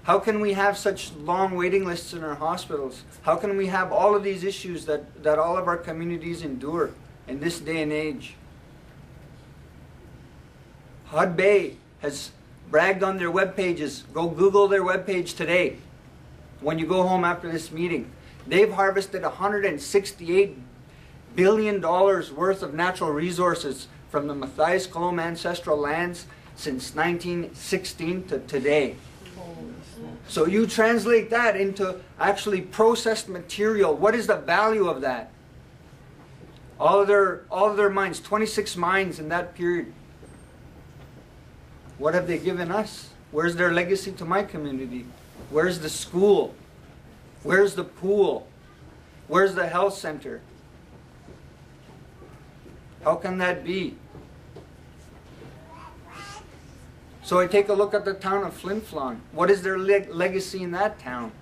How can we have such long waiting lists in our hospitals? How can we have all of these issues that all of our communities endure in this day and age? Hud Bay has bragged on their web pages. Go Google their web page today when you go home after this meeting. They've harvested $168 billion worth of natural resources from the Matthias Colomb ancestral lands since 1916 to today. So you translate that into actually processed material. What is the value of that? All of their mines, 26 mines in that period. What have they given us? Where's their legacy to my community? Where's the school? Where's the pool? Where's the health center? How can that be? So I take a look at the town of Flin Flon. What is their legacy in that town?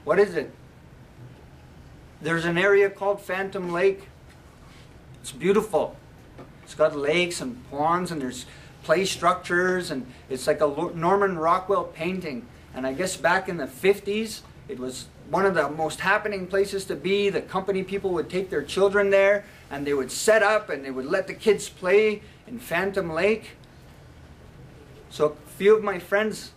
What is it? There's an area called Phantom Lake. It's beautiful. It's got lakes and ponds, and there's play structures, and it's like a Norman Rockwell painting. And I guess back in the 50s, it was one of the most happening places to be. The company people would take their children there, and they would set up, and they would let the kids play in Phantom Lake. So a few of my friends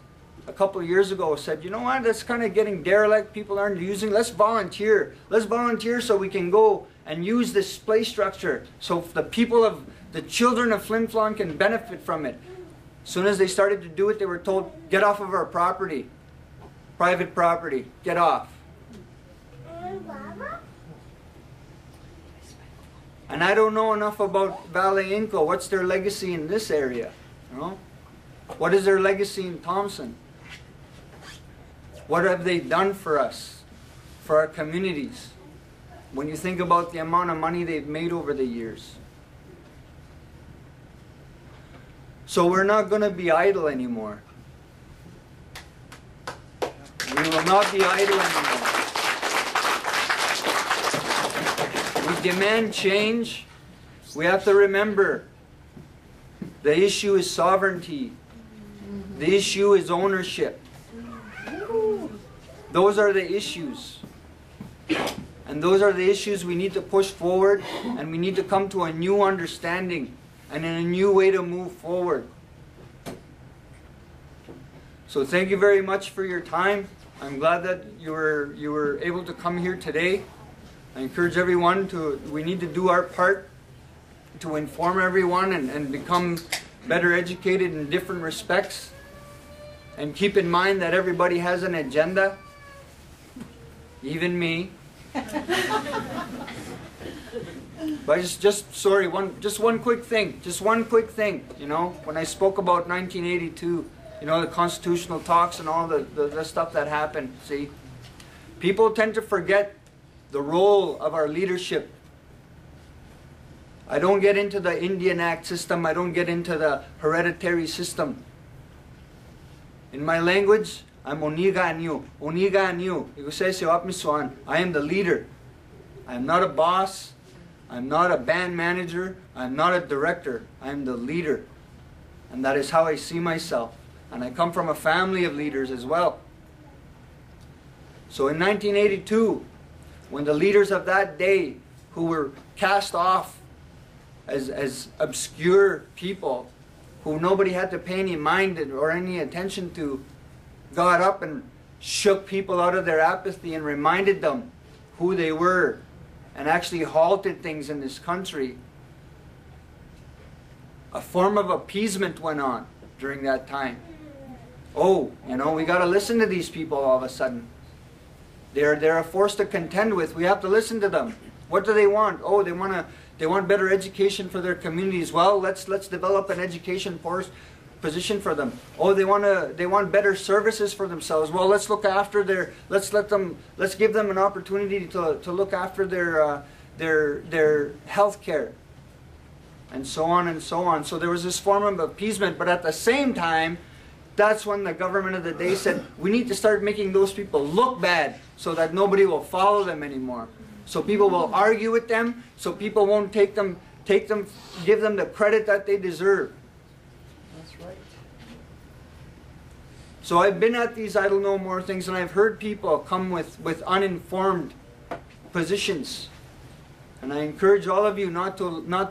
a couple of years ago said, you know what, that's kind of getting derelict, people aren't using, let's volunteer. Let's volunteer so we can go and use this play structure, so the people of, the children of Flin Flon can benefit from it. As soon as they started to do it, they were told, get off of our property. Private property, get off. And I don't know enough about Valley Inco. What's their legacy in this area? You know? What is their legacy in Thompson? What have they done for us, for our communities? When you think about the amount of money they've made over the years. So we're not going to be idle anymore. We will not be idle anymore. We demand change. We have to remember the issue is sovereignty. The issue is ownership. Those are the issues. And those are the issues we need to push forward, and we need to come to a new understanding and in a new way to move forward. So thank you very much for your time. I'm glad that you were able to come here today. I encourage everyone we need to do our part to inform everyone and become better educated in different respects. And keep in mind that everybody has an agenda, even me. But just one quick thing, you know, when I spoke about 1982, you know, the constitutional talks and all the stuff that happened, see, people tend to forget the role of our leadership. I don't get into the Indian Act system, I don't get into the hereditary system. In my language, I'm Oniga Anyu. Oniga Anyu. I am the leader. I am not a boss. I'm not a band manager. I'm not a director. I am the leader. And that is how I see myself. And I come from a family of leaders as well. So in 1982, when the leaders of that day, who were cast off as obscure people, who nobody had to pay any mind or any attention to, got up and shook people out of their apathy and reminded them who they were and actually halted things in this country. A form of appeasement went on during that time. Oh, you know, we got to listen to these people all of a sudden. They're a force to contend with. We have to listen to them. What do they want? Oh, they want better education for their communities. Well, let's develop an education position for them. Oh, they want better services for themselves. Well, let's look after let's give them an opportunity to look after their health care, and so on and so on. So there was this form of appeasement, but at the same time, that's when the government of the day said, we need to start making those people look bad so that nobody will follow them anymore. So people will argue with them, so people won't give them the credit that they deserve. That's right. So I've been at these Idle No More things, and I've heard people come with uninformed positions. And I encourage all of you not to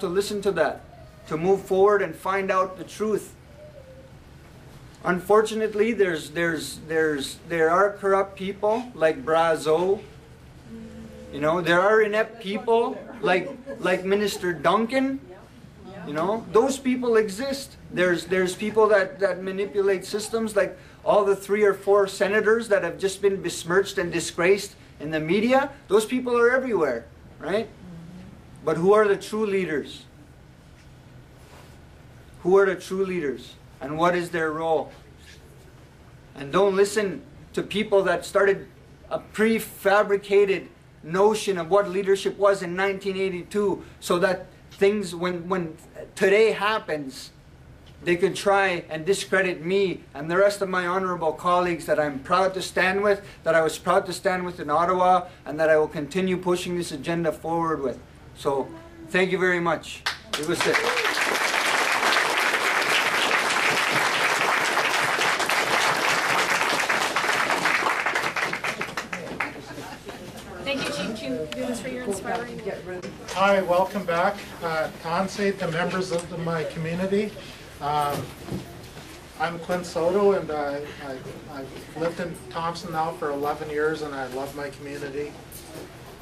listen to that, to move forward and find out the truth. Unfortunately, there are corrupt people like Brazo. You know, there are inept people like Minister Duncan. You know, those people exist. There's people that manipulate systems, like all the 3 or 4 senators that have just been besmirched and disgraced in the media. Those people are everywhere, right? But who are the true leaders? Who are the true leaders? And what is their role? And don't listen to people that started a prefabricated notion of what leadership was in 1982, so that things, when today happens, they could try and discredit me and the rest of my honorable colleagues that I'm proud to stand with, that I was proud to stand with in Ottawa, and that I will continue pushing this agenda forward with. So, thank you very much. It was it. Thank you, Chief Dumas, for your inspiring. Hi, welcome back. Tansei, the members of my community. I'm Clint Soto, and I've lived in Thompson now for 11 years, and I love my community.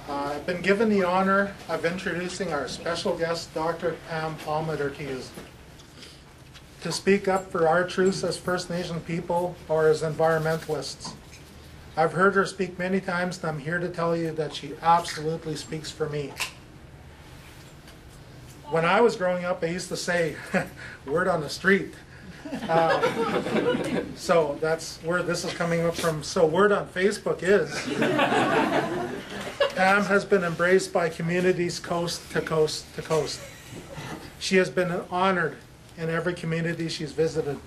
I've been given the honor of introducing our special guest, Dr. Pam Palmater, to you, to speak up for our truths as First Nation people or as environmentalists. I've heard her speak many times, and I'm here to tell you that she absolutely speaks for me. When I was growing up, I used to say, word on the street. So that's where this is coming up from. So word on Facebook is, Pam has been embraced by communities coast to coast to coast. She has been honored in every community she's visited.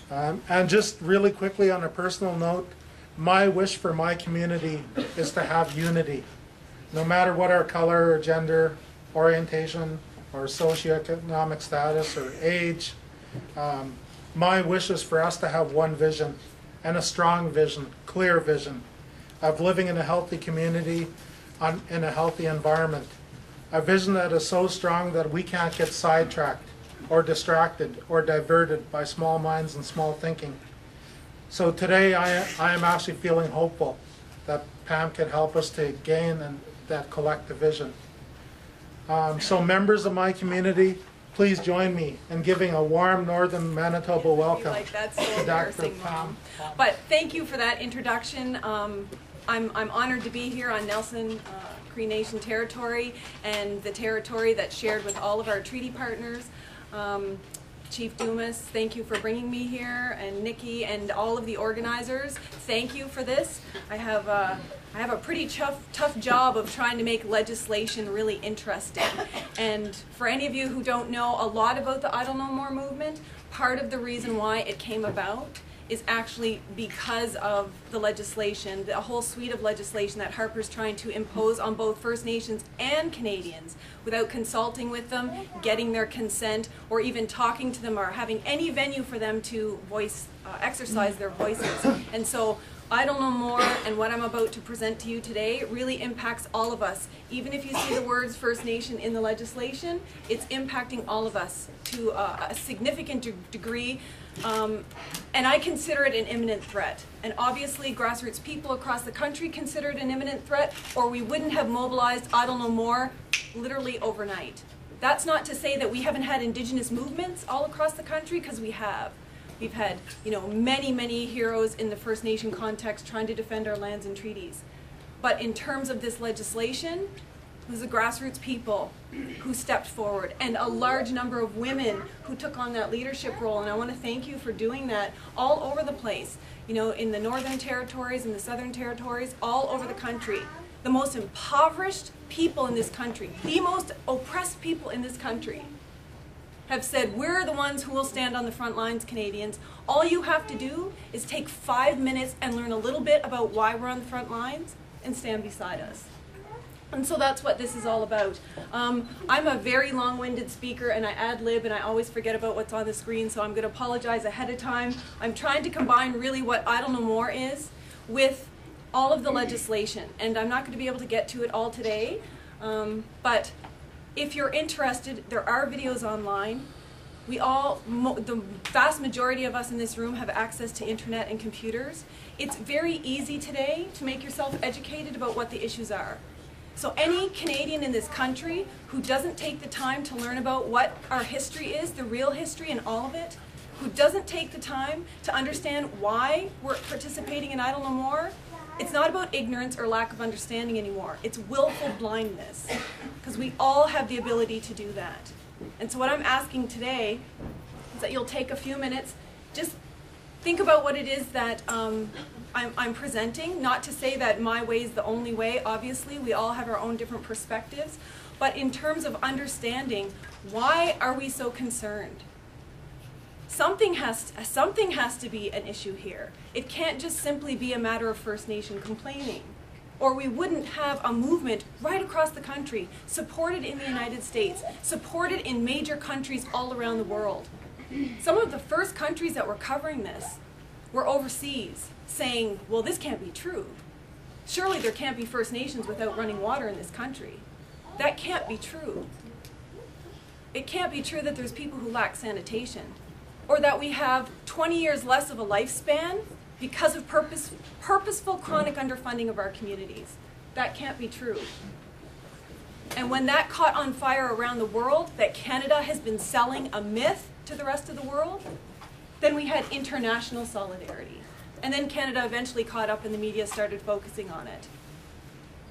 And just really quickly on a personal note, my wish for my community is to have unity. No matter what our color or gender, orientation, or socioeconomic status or age, my wish is for us to have one vision, and a strong vision, clear vision, of living in a healthy community, in a healthy environment. A vision that is so strong that we can't get sidetracked or distracted or diverted by small minds and small thinking. So today I am actually feeling hopeful that Pam can help us to gain that collective vision. So members of my community, please join me in giving a warm Northern Manitoba welcome. Like that's so embarrassing, Mom. But thank you for that introduction. I'm honored to be here on Nelson Cree Nation territory, and the territory that's shared with all of our treaty partners. Chief Dumas, thank you for bringing me here, and Niki and all of the organizers, thank you for this. I have a pretty tough job of trying to make legislation really interesting. And for any of you who don't know a lot about the Idle No More movement, part of the reason why it came about is actually because of the legislation, the whole suite of legislation that Harper's trying to impose on both First Nations and Canadians without consulting with them, getting their consent, or even talking to them or having any venue for them to exercise their voices. And so Idle No More and what I'm about to present to you today really impacts all of us. Even if you see the words First Nation in the legislation, it's impacting all of us to a significant degree. And I consider it an imminent threat. And obviously grassroots people across the country consider it an imminent threat, or we wouldn't have mobilized Idle No More literally overnight. That's not to say that we haven't had Indigenous movements all across the country, because we have. We've had, many heroes in the First Nation context trying to defend our lands and treaties. But in terms of this legislation, It was the grassroots people who stepped forward, and a large number of women who took on that leadership role. And I want to thank you for doing that all over the place. You know, in the Northern Territories, in the Southern Territories, all over the country. The most impoverished people in this country, the most oppressed people in this country, have said, we're the ones who will stand on the front lines, Canadians. All you have to do is take 5 minutes and learn a little bit about why we're on the front lines and stand beside us. And so that's what this is all about. I'm a very long-winded speaker, and I ad-lib, and I always forget about what's on the screen, so I'm going to apologize ahead of time. I'm trying to combine really what Idle No More is with all of the legislation, and I'm not going to be able to get to it all today, but if you're interested, there are videos online. The vast majority of us in this room have access to internet and computers. It's very easy today to make yourself educated about what the issues are. So any Canadian in this country who doesn't take the time to learn about what our history is, the real history and all of it, who doesn't take the time to understand why we're participating in Idle No More, it's not about ignorance or lack of understanding anymore. It's willful blindness, because we all have the ability to do that. And so what I'm asking today is that you'll take a few minutes, just think about what it is that I'm presenting. Not to say that my way is the only way, obviously. We all have our own different perspectives. But in terms of understanding, why are we so concerned? Something has to be an issue here. It can't just simply be a matter of First Nation complaining. Or we wouldn't have a movement right across the country, supported in the United States, supported in major countries all around the world. Some of the first countries that were covering this were overseas, saying, well, this can't be true. Surely there can't be First Nations without running water in this country. That can't be true. It can't be true that there's people who lack sanitation, or that we have 20 years less of a lifespan because of purposeful chronic underfunding of our communities. That can't be true. And when that caught on fire around the world, that Canada has been selling a myth to the rest of the world, then we had international solidarity. And then Canada eventually caught up and the media started focusing on it.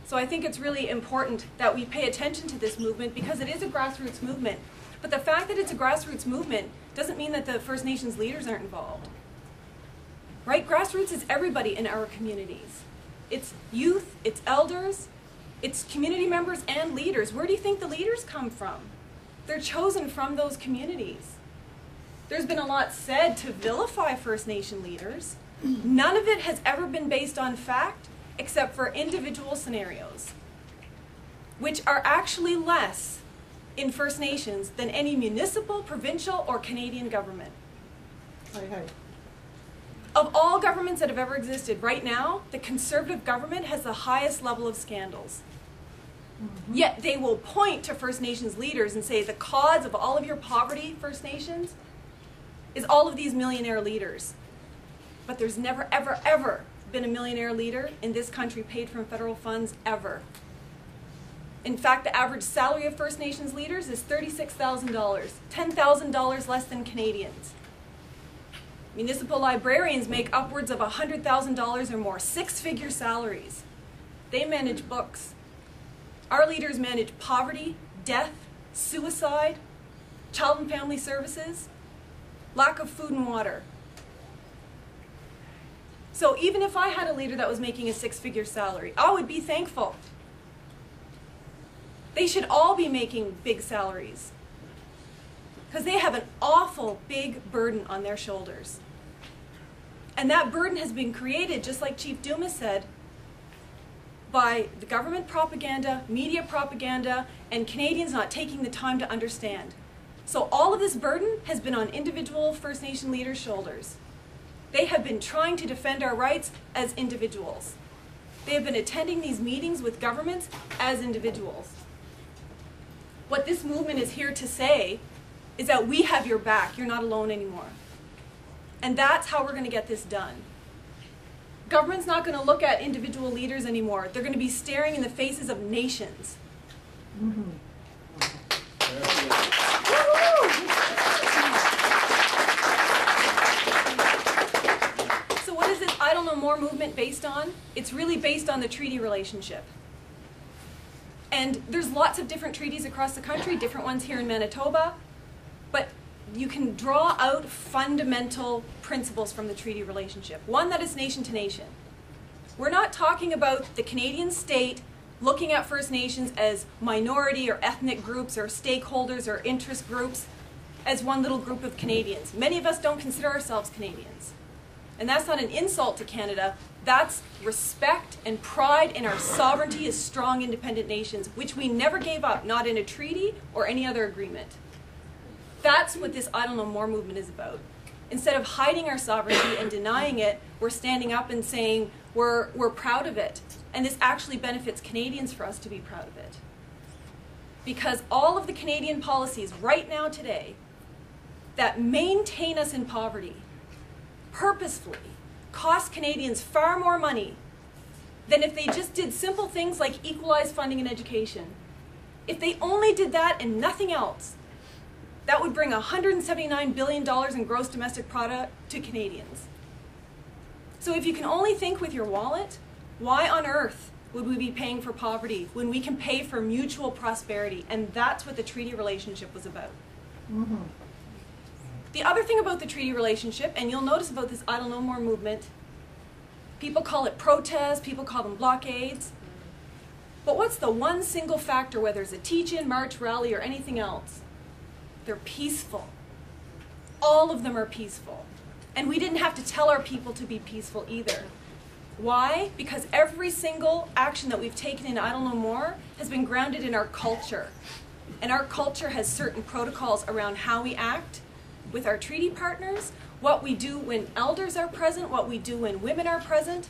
So I think it's really important that we pay attention to this movement, because it is a grassroots movement. But the fact that it's a grassroots movement doesn't mean that the First Nations leaders aren't involved. Right? Grassroots is everybody in our communities. It's youth, it's elders, it's community members and leaders. Where do you think the leaders come from? They're chosen from those communities. There's been a lot said to vilify First Nation leaders. None of it has ever been based on fact, except for individual scenarios, which are actually less in First Nations than any municipal, provincial, or Canadian government. Of all governments that have ever existed, right now, the Conservative government has the highest level of scandals. Yet they will point to First Nations leaders and say the cause of all of your poverty, First Nations, is all of these millionaire leaders. But there's never, ever, ever been a millionaire leader in this country paid from federal funds, ever. In fact, the average salary of First Nations leaders is $36,000, $10,000 less than Canadians. Municipal librarians make upwards of $100,000 or more, six-figure salaries. They manage books. Our leaders manage poverty, death, suicide, child and family services, lack of food and water. So even if I had a leader that was making a six-figure salary, I would be thankful. They should all be making big salaries, because they have an awful big burden on their shoulders. And that burden has been created, just like Chief Dumas said, by the government propaganda, media propaganda, and Canadians not taking the time to understand. So all of this burden has been on individual First Nation leaders' shoulders. They have been trying to defend our rights as individuals. They have been attending these meetings with governments as individuals. What this movement is here to say is that we have your back. You're not alone anymore. And that's how we're going to get this done. Government's not going to look at individual leaders anymore. They're going to be staring in the faces of nations. So what is this Idle No More movement based on? It's really based on the treaty relationship. And there's lots of different treaties across the country, different ones here in Manitoba, but you can draw out fundamental principles from the treaty relationship. One that is nation to nation. We're not talking about the Canadian state looking at First Nations as minority or ethnic groups or stakeholders or interest groups as one little group of Canadians. Many of us don't consider ourselves Canadians. And that's not an insult to Canada. That's respect and pride in our sovereignty as strong independent nations, which we never gave up, not in a treaty or any other agreement. That's what this Idle No More movement is about. Instead of hiding our sovereignty and denying it, we're standing up and saying we're proud of it. And this actually benefits Canadians for us to be proud of it. Because all of the Canadian policies right now today that maintain us in poverty purposefully cost Canadians far more money than if they just did simple things like equalize funding in education. If they only did that and nothing else, that would bring $179 billion in gross domestic product to Canadians. So if you can only think with your wallet, why on earth would we be paying for poverty when we can pay for mutual prosperity? And that's what the treaty relationship was about. Mm-hmm. The other thing about the treaty relationship, and you'll notice about this Idle No More movement, people call it protests, people call them blockades. But what's the one single factor, whether it's a teach-in, march, rally, or anything else? They're peaceful. All of them are peaceful. And we didn't have to tell our people to be peaceful either. Why? Because every single action that we've taken in Idle No More has been grounded in our culture. And our culture has certain protocols around how we act with our treaty partners, what we do when elders are present, what we do when women are present.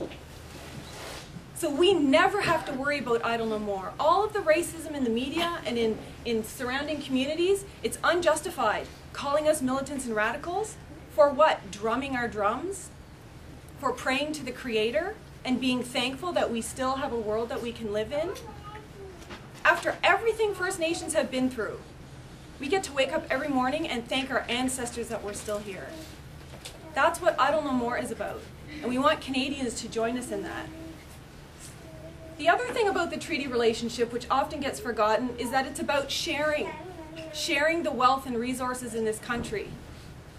So we never have to worry about Idle No More. All of the racism in the media and in surrounding communities, it's unjustified. Calling us militants and radicals for what? Drumming our drums? For praying to the Creator and being thankful that we still have a world that we can live in? After everything First Nations have been through, we get to wake up every morning and thank our ancestors that we're still here. That's what Idle No More is about. And we want Canadians to join us in that. The other thing about the treaty relationship, which often gets forgotten, is that it's about sharing the wealth and resources in this country.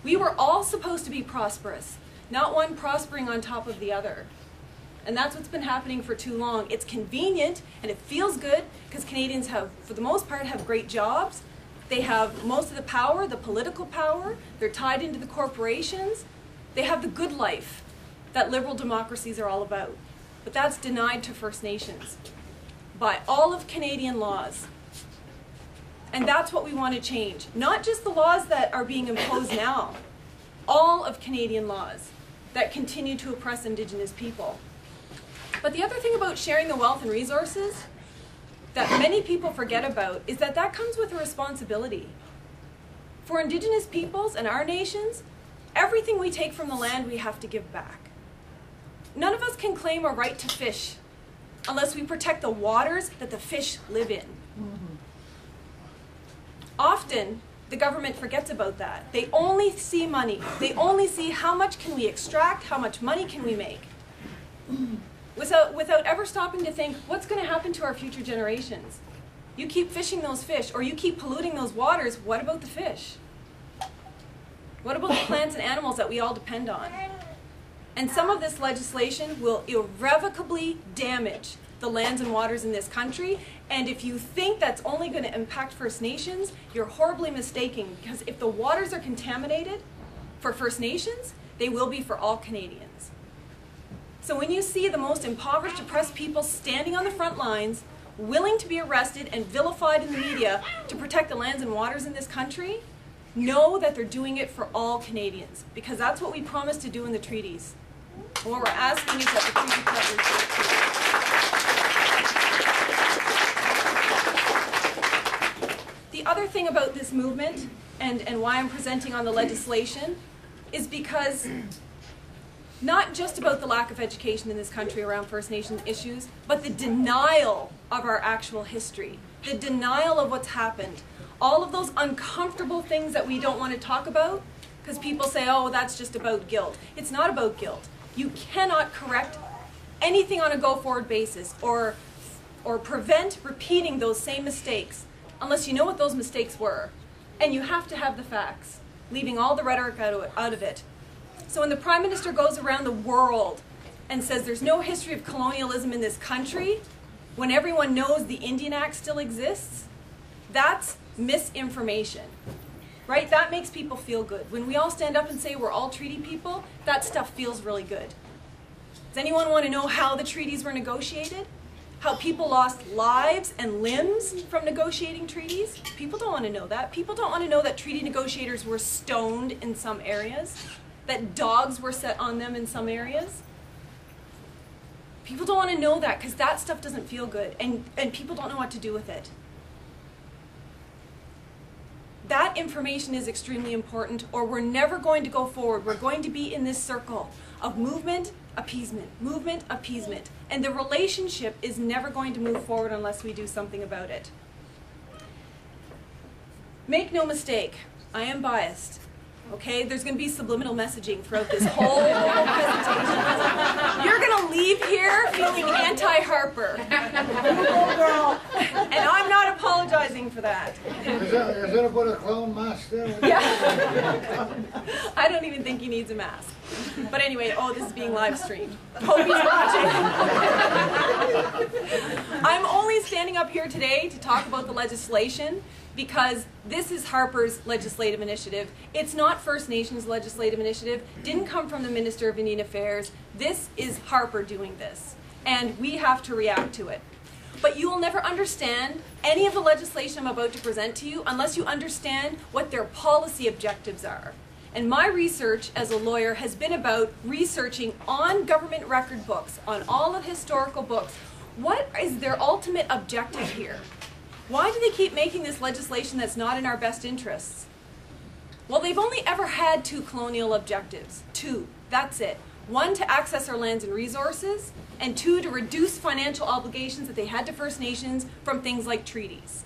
We were all supposed to be prosperous, not one prospering on top of the other. And that's what's been happening for too long. It's convenient and it feels good because Canadians have, for the most part, have great jobs. They have most of the power, the political power. They're tied into the corporations. They have the good life that liberal democracies are all about. But that's denied to First Nations by all of Canadian laws. And that's what we want to change. Not just the laws that are being imposed now, all of Canadian laws that continue to oppress Indigenous people. But the other thing about sharing the wealth and resources that many people forget about is that that comes with a responsibility. For Indigenous peoples and our nations, everything we take from the land we have to give back. None of us can claim a right to fish unless we protect the waters that the fish live in. Mm-hmm. Often, the government forgets about that. They only see money. They only see how much can we extract, how much money can we make. Without ever stopping to think, what's going to happen to our future generations? You keep fishing those fish, or you keep polluting those waters, what about the fish? What about the plants and animals that we all depend on? And some of this legislation will irrevocably damage the lands and waters in this country. And if you think that's only going to impact First Nations, you're horribly mistaken. Because if the waters are contaminated for First Nations, they will be for all Canadians. So when you see the most impoverished, oppressed people standing on the front lines, willing to be arrested and vilified in the media to protect the lands and waters in this country, know that they're doing it for all Canadians. Because that's what we promised to do in the treaties. And what we're asking is that the treaty partners do it too. The other thing about this movement, and why I'm presenting on the legislation, is because not just about the lack of education in this country around First Nations issues, but the denial of our actual history, the denial of what's happened, all of those uncomfortable things that we don't want to talk about, because people say, oh, that's just about guilt. It's not about guilt. You cannot correct anything on a go-forward basis or or prevent repeating those same mistakes unless you know what those mistakes were. And you have to have the facts, leaving all the rhetoric out of it. So when the Prime Minister goes around the world and says there's no history of colonialism in this country, when everyone knows the Indian Act still exists, that's misinformation, right? That makes people feel good. When we all stand up and say we're all treaty people, that stuff feels really good. Does anyone want to know how the treaties were negotiated? How people lost lives and limbs from negotiating treaties? People don't want to know that. People don't want to know that treaty negotiators were stoned in some areas, that dogs were set on them in some areas. People don't want to know that because that stuff doesn't feel good, and people don't know what to do with it. That information is extremely important, or we're never going to go forward. We're going to be in this circle of movement, appeasement, and the relationship is never going to move forward unless we do something about it. Make no mistake, I am biased. Okay, there's going to be subliminal messaging throughout this whole presentation. You're going to leave here feeling anti-Harper. And I'm not apologizing for that. Is that about a clown mask there? Yeah. I don't even think he needs a mask. But anyway, oh, this is being live streamed. Hope he's watching. I'm only standing up here today to talk about the legislation because this is Harper's legislative initiative. It's not First Nations legislative initiative. Didn't come from the Minister of Indian Affairs. This is Harper doing this, and we have to react to it. But you will never understand any of the legislation I'm about to present to you unless you understand what their policy objectives are. And my research as a lawyer has been about researching on government record books, on all of the historical books, what is their ultimate objective here? Why do they keep making this legislation that's not in our best interests? Well, they've only ever had two colonial objectives. Two, that's it. One, to access our lands and resources, and two, to reduce financial obligations that they had to First Nations from things like treaties.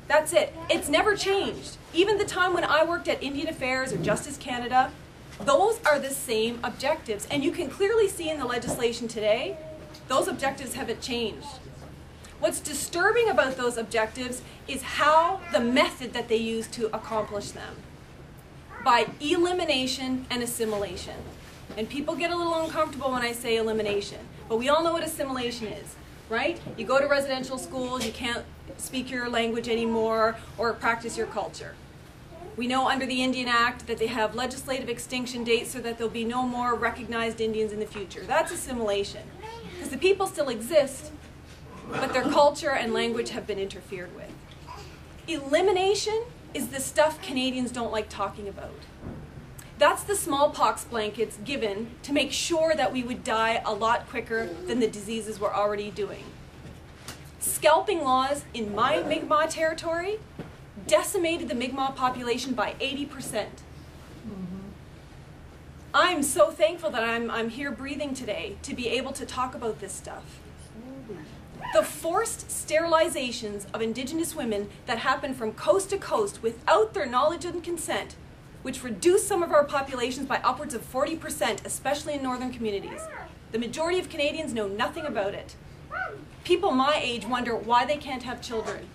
That's it. It's never changed. Even the time when I worked at Indian Affairs or Justice Canada, those are the same objectives. And you can clearly see in the legislation today, those objectives haven't changed. What's disturbing about those objectives is how the method that they use to accomplish them. By elimination and assimilation. And people get a little uncomfortable when I say elimination. But we all know what assimilation is, right? You go to residential schools, you can't speak your language anymore or practice your culture. We know under the Indian Act that they have legislative extinction dates so that there'll be no more recognized Indians in the future. That's assimilation. Because the people still exist, but their culture and language have been interfered with. Elimination is the stuff Canadians don't like talking about. That's the smallpox blankets given to make sure that we would die a lot quicker than the diseases we're already doing. Scalping laws in my Mi'kmaq territory decimated the Mi'kmaq population by 80%. I'm so thankful that I'm here breathing today to be able to talk about this stuff. The forced sterilizations of Indigenous women that happen from coast to coast without their knowledge and consent, which reduce some of our populations by upwards of 40%, especially in northern communities. The majority of Canadians know nothing about it. People my age wonder why they can't have children.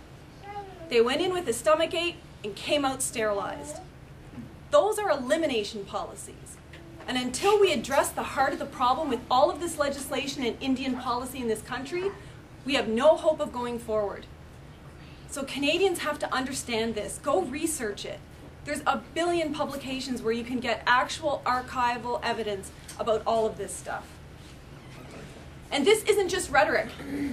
They went in with a stomach ache and came out sterilized. Those are elimination policies. And until we address the heart of the problem with all of this legislation and Indian policy in this country, we have no hope of going forward. So Canadians have to understand this. Go research it. There's a billion publications where you can get actual archival evidence about all of this stuff. And this isn't just rhetoric.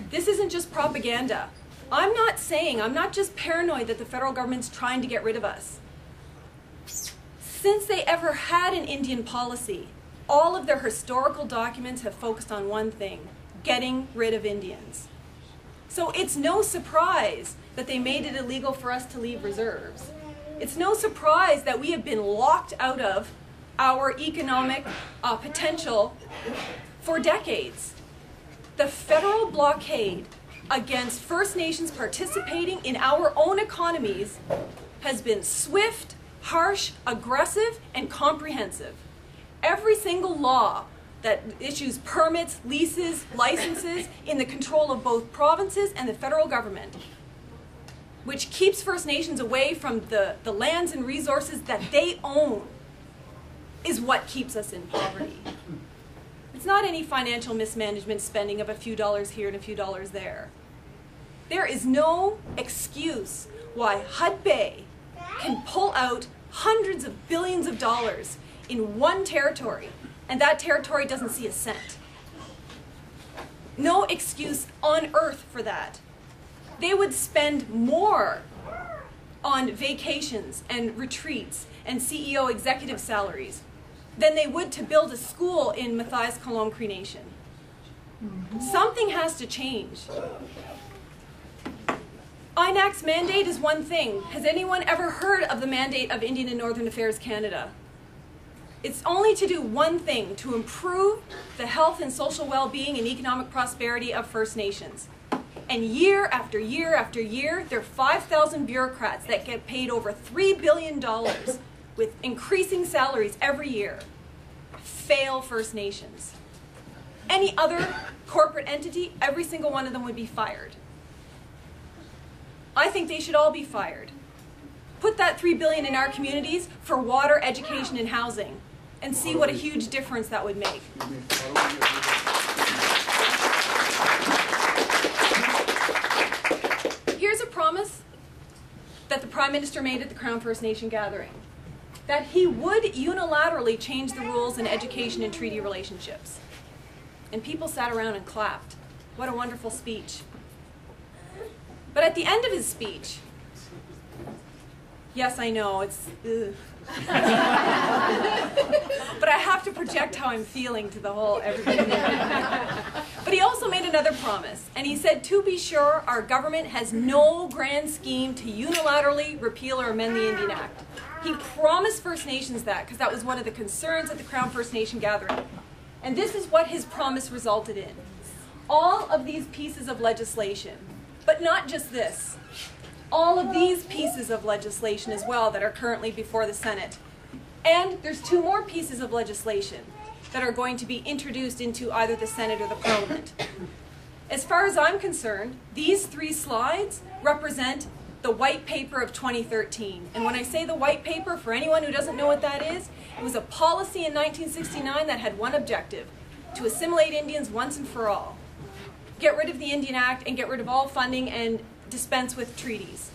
This isn't just propaganda. I'm not just paranoid that the federal government's trying to get rid of us. Since they ever had an Indian policy, all of their historical documents have focused on one thing: getting rid of Indians. So it's no surprise that they made it illegal for us to leave reserves. It's no surprise that we have been locked out of our economic potential for decades. The federal blockade against First Nations participating in our own economies has been swift, harsh, aggressive, and comprehensive. Every single law that issues permits, leases, licenses in the control of both provinces and the federal government, which keeps First Nations away from the lands and resources that they own, is what keeps us in poverty. It's not any financial mismanagement spending of a few dollars here and a few dollars there. There is no excuse why Hud Bay can pull out hundreds of billions of dollars in one territory, and that territory doesn't see a cent. No excuse on earth for that. They would spend more on vacations and retreats and CEO executive salaries than they would to build a school in Matthias Colomb Cree Nation. Something has to change. INAC's mandate is one thing. Has anyone ever heard of the mandate of Indian and Northern Affairs Canada? It's only to do one thing, to improve the health and social well-being and economic prosperity of First Nations. And year after year after year, there are 5,000 bureaucrats that get paid over $3 billion with increasing salaries every year, fail First Nations. Any other corporate entity, every single one of them would be fired. I think they should all be fired. Put that $3 billion in our communities for water, education, and housing, and see what a huge difference that would make. Here's a promise that the Prime Minister made at the Crown First Nation gathering, that he would unilaterally change the rules in education and treaty relationships. And people sat around and clapped. What a wonderful speech. But at the end of his speech, yes, I know, it's ugh. But I have to project how I'm feeling to the whole everybody. But he also made another promise, and he said, to be sure, our government has no grand scheme to unilaterally repeal or amend the Indian Act. He promised First Nations that, because that was one of the concerns at the Crown First Nation gathering. And this is what his promise resulted in. All of these pieces of legislation, but not just this, all of these pieces of legislation as well that are currently before the Senate. And there's 2 more pieces of legislation that are going to be introduced into either the Senate or the Parliament. As far as I'm concerned, these 3 slides represent the white paper of 2013. And when I say the white paper, for anyone who doesn't know what that is, it was a policy in 1969 that had one objective: to assimilate Indians once and for all. Get rid of the Indian Act and get rid of all funding and dispense with treaties.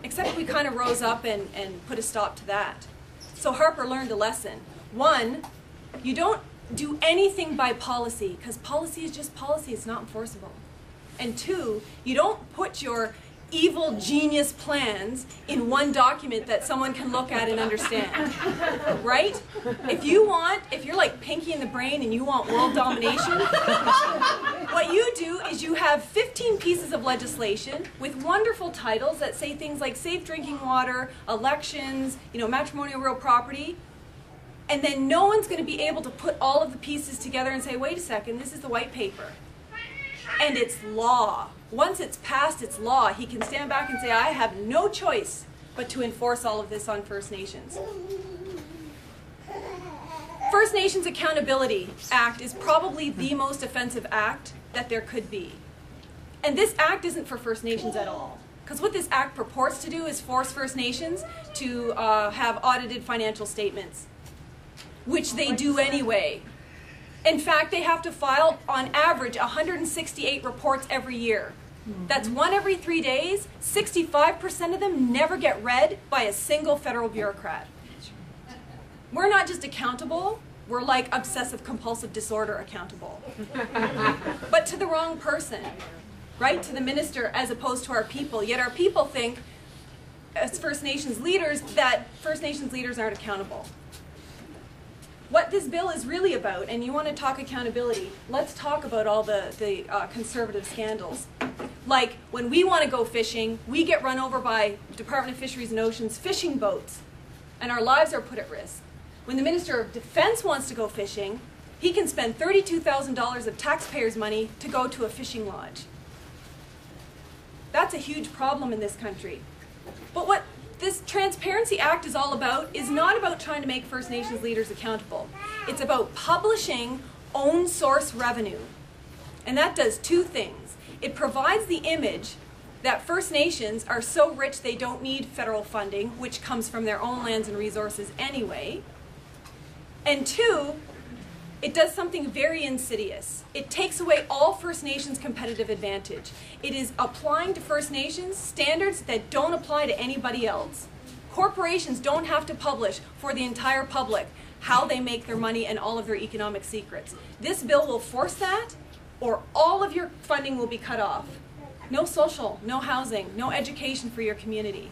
Except we kind of rose up and put a stop to that. So Harper learned a lesson. 1, you don't do anything by policy, because policy is just policy, it's not enforceable. And 2, you don't put your evil genius plans in one document that someone can look at and understand, right? If you're like Pinky in the Brain and you want world domination, what you do is you have 15 pieces of legislation with wonderful titles that say things like safe drinking water, elections, matrimonial real property, and then no one's going to be able to put all of the pieces together and say, wait a second, this is the white paper. And it's law. Once it's passed, it's law. He can stand back and say, I have no choice but to enforce all of this on First Nations. First Nations Accountability Act is probably the most offensive act that there could be. And this act isn't for First Nations at all. Because what this act purports to do is force First Nations to have audited financial statements, which they do anyway. In fact, they have to file, on average, 168 reports every year. That's 1 every 3 days. 65% of them never get read by a single federal bureaucrat. We're not just accountable, we're like obsessive compulsive disorder accountable. But to the wrong person, right? To the minister as opposed to our people. Yet our people think, as First Nations leaders, that First Nations leaders aren't accountable. What this bill is really about, and you want to talk accountability, let's talk about all the conservative scandals. Like, when we want to go fishing, we get run over by Department of Fisheries and Oceans fishing boats, and our lives are put at risk. When the Minister of Defense wants to go fishing, he can spend $32,000 of taxpayers' money to go to a fishing lodge. That's a huge problem in this country. But what this Transparency Act is all about is not about trying to make First Nations leaders accountable. It's about publishing own source revenue. And that does two things. It provides the image that First Nations are so rich they don't need federal funding, which comes from their own lands and resources anyway. And two, it does something very insidious. It takes away all First Nations competitive advantage. It is applying to First Nations standards that don't apply to anybody else. Corporations don't have to publish for the entire public how they make their money and all of their economic secrets. This bill will force that, or all of your funding will be cut off. No social, no housing, no education for your community.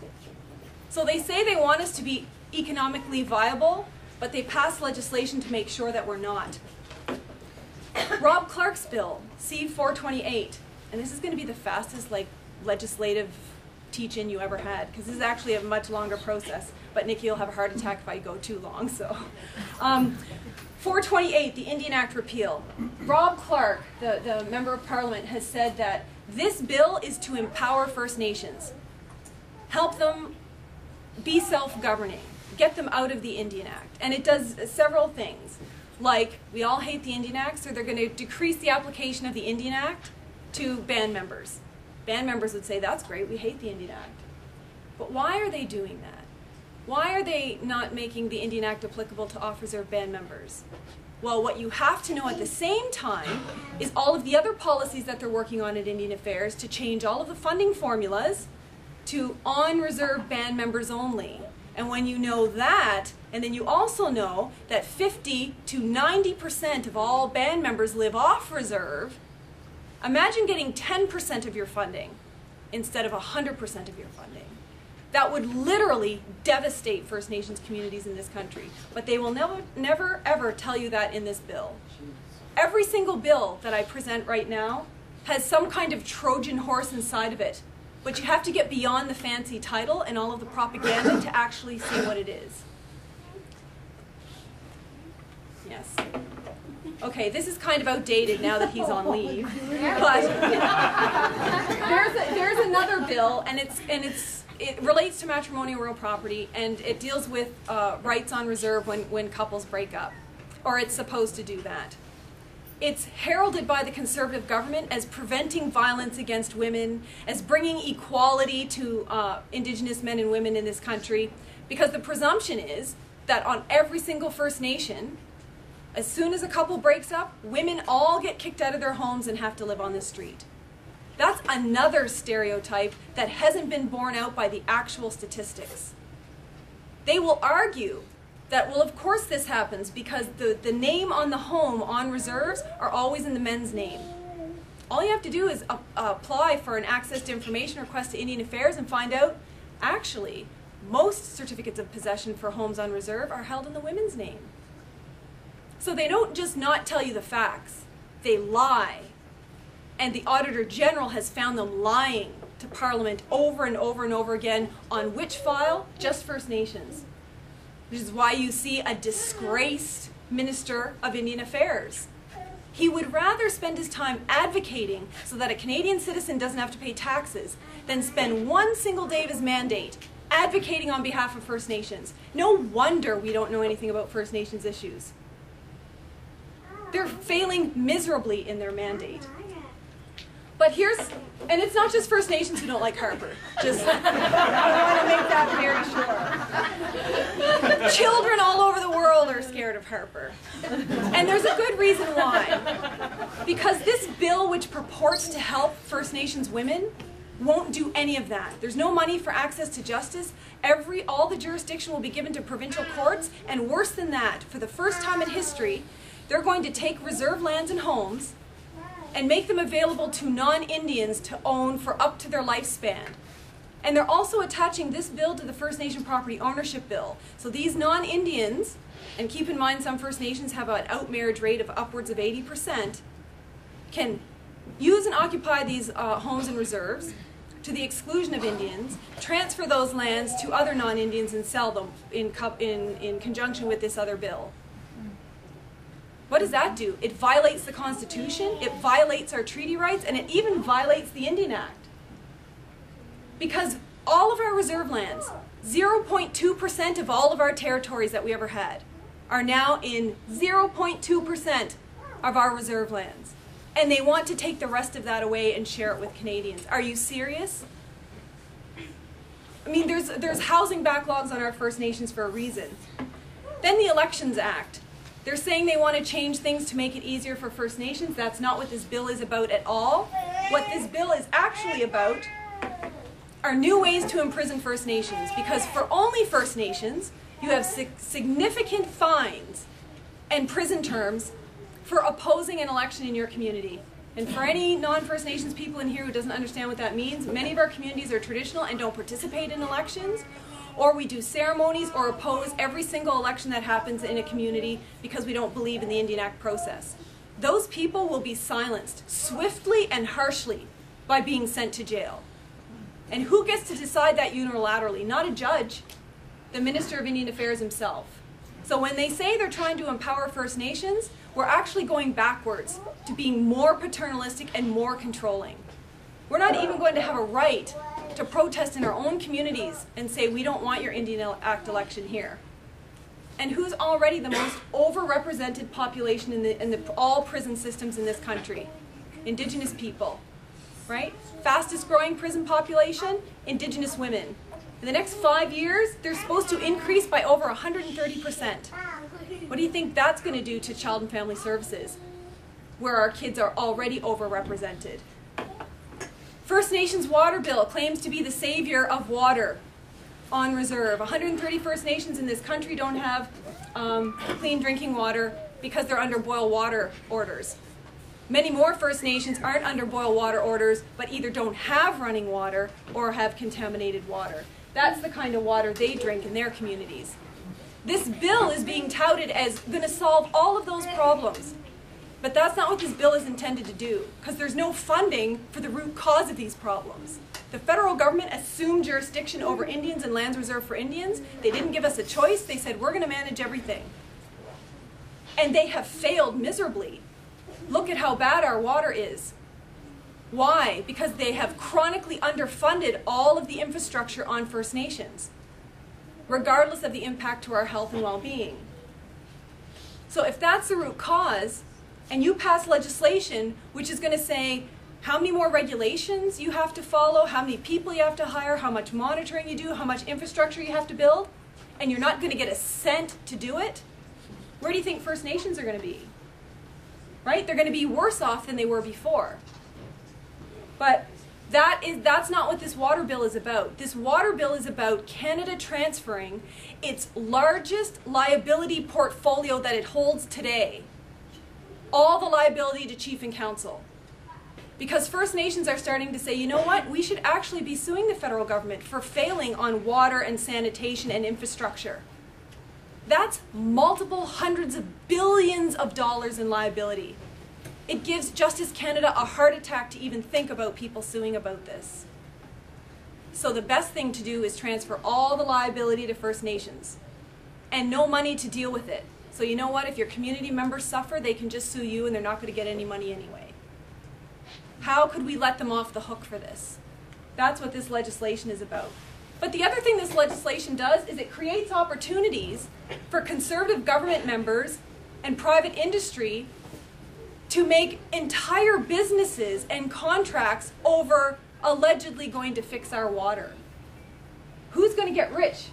So they say they want us to be economically viable, but they pass legislation to make sure that we're not. Rob Clark's bill, C-428, and this is going to be the fastest legislative teach-in you ever had, because this is actually a much longer process, but Niki will have a heart attack if I go too long. So, 428, the Indian Act repeal. Rob Clark, the Member of Parliament, has said that this bill is to empower First Nations, help them be self-governing, get them out of the Indian Act. And it does several things. Like, we all hate the Indian Act, so they're going to decrease the application of the Indian Act to band members. Band members would say, that's great, we hate the Indian Act. But why are they doing that? Why are they not making the Indian Act applicable to off-reserve band members? Well, what you have to know at the same time is all of the other policies that they're working on at Indian Affairs to change all of the funding formulas to on-reserve band members only. And when you know that, and then you also know that 50 to 90% of all band members live off reserve, imagine getting 10% of your funding instead of 100% of your funding. That would literally devastate First Nations communities in this country. But they will never, ever tell you that in this bill. Every single bill that I present right now has some kind of Trojan horse inside of it. But you have to get beyond the fancy title and all of the propaganda to actually see what it is. Yes. Okay, this is kind of outdated now that he's on leave. But there's another bill, and it relates to matrimonial real property, and it deals with rights on reserve when couples break up, or it's supposed to do that. It's heralded by the Conservative government as preventing violence against women, as bringing equality to Indigenous men and women in this country, because the presumption is that on every single First Nation, as soon as a couple breaks up, women all get kicked out of their homes and have to live on the street. That's another stereotype that hasn't been borne out by the actual statistics. They will argue that, well, of course this happens because the name on the home on reserves are always in the men's name. All you have to do is apply for an access to information request to Indian Affairs and find out, actually, most certificates of possession for homes on reserve are held in the women's name. So they don't just not tell you the facts, they lie. And the Auditor General has found them lying to Parliament over and over and over again on which file? Just First Nations. Which is why you see a disgraced Minister of Indian Affairs. He would rather spend his time advocating so that a Canadian citizen doesn't have to pay taxes than spend one single day of his mandate advocating on behalf of First Nations. No wonder we don't know anything about First Nations issues. They're failing miserably in their mandate. But and it's not just First Nations who don't like Harper. Just, I want to make that very sure. Children all over the world are scared of Harper. And there's a good reason why. Because this bill, which purports to help First Nations women, won't do any of that. There's no money for access to justice. All the jurisdiction will be given to provincial courts, and worse than that, for the first time in history, they're going to take reserve lands and homes and make them available to non-Indians to own for up to their lifespan. And they're also attaching this bill to the First Nation property ownership bill. So these non-Indians, and keep in mind some First Nations have an out-marriage rate of upwards of 80%, can use and occupy these homes and reserves to the exclusion of Indians, transfer those lands to other non-Indians and sell them in conjunction with this other bill. What does that do? It violates the Constitution, it violates our treaty rights, and it even violates the Indian Act. Because all of our reserve lands 0.2% of all of our territories that we ever had are now in 0.2% of our reserve lands. And they want to take the rest of that away and share it with Canadians. Are you serious? I mean, there's housing backlogs on our First Nations for a reason. Then the Elections Act. They're saying they want to change things to make it easier for First Nations. That's not what this bill is about at all. What this bill is actually about are new ways to imprison First Nations, because for only First Nations, you have significant fines and prison terms for opposing an election in your community. And for any non-First Nations people in here who doesn't understand what that means, many of our communities are traditional and don't participate in elections, or we do ceremonies or oppose every single election that happens in a community because we don't believe in the Indian Act process. Those people will be silenced swiftly and harshly by being sent to jail. And who gets to decide that unilaterally? Not a judge, the Minister of Indian Affairs himself. So when they say they're trying to empower First Nations, we're actually going backwards to being more paternalistic and more controlling. We're not even going to have a right to protest in our own communities and say we don't want your Indian Act election here. And who's already the most overrepresented population in all prison systems in this country? Indigenous people, right? Fastest growing prison population, Indigenous women. In the next 5 years, they're supposed to increase by over 130%. What do you think that's going to do to Child and Family Services, where our kids are already overrepresented? First Nations water bill claims to be the savior of water on reserve. 130 First Nations in this country don't have clean drinking water because they're under boil water orders. Many more First Nations aren't under boil water orders, but either don't have running water or have contaminated water. That's the kind of water they drink in their communities. This bill is being touted as going to solve all of those problems. But that's not what this bill is intended to do, because there's no funding for the root cause of these problems. The federal government assumed jurisdiction over Indians and lands reserved for Indians. They didn't give us a choice. They said, we're going to manage everything. And they have failed miserably. Look at how bad our water is. Why? Because they have chronically underfunded all of the infrastructure on First Nations, regardless of the impact to our health and well-being. So if that's the root cause, and you pass legislation which is going to say how many more regulations you have to follow, how many people you have to hire, how much monitoring you do, how much infrastructure you have to build, and you're not going to get a cent to do it, where do you think First Nations are going to be? Right? They're going to be worse off than they were before. But that's not what this water bill is about. This water bill is about Canada transferring its largest liability portfolio that it holds today, all the liability to Chief and Council. Because First Nations are starting to say, you know what, we should actually be suing the federal government for failing on water and sanitation and infrastructure. That's multiple hundreds of billions of dollars in liability. It gives Justice Canada a heart attack to even think about people suing about this. So the best thing to do is transfer all the liability to First Nations and no money to deal with it. So you know what, if your community members suffer, they can just sue you and they're not going to get any money anyway. How could we let them off the hook for this? That's what this legislation is about. But the other thing this legislation does is it creates opportunities for Conservative government members and private industry to make entire businesses and contracts over allegedly going to fix our water. Who's going to get rich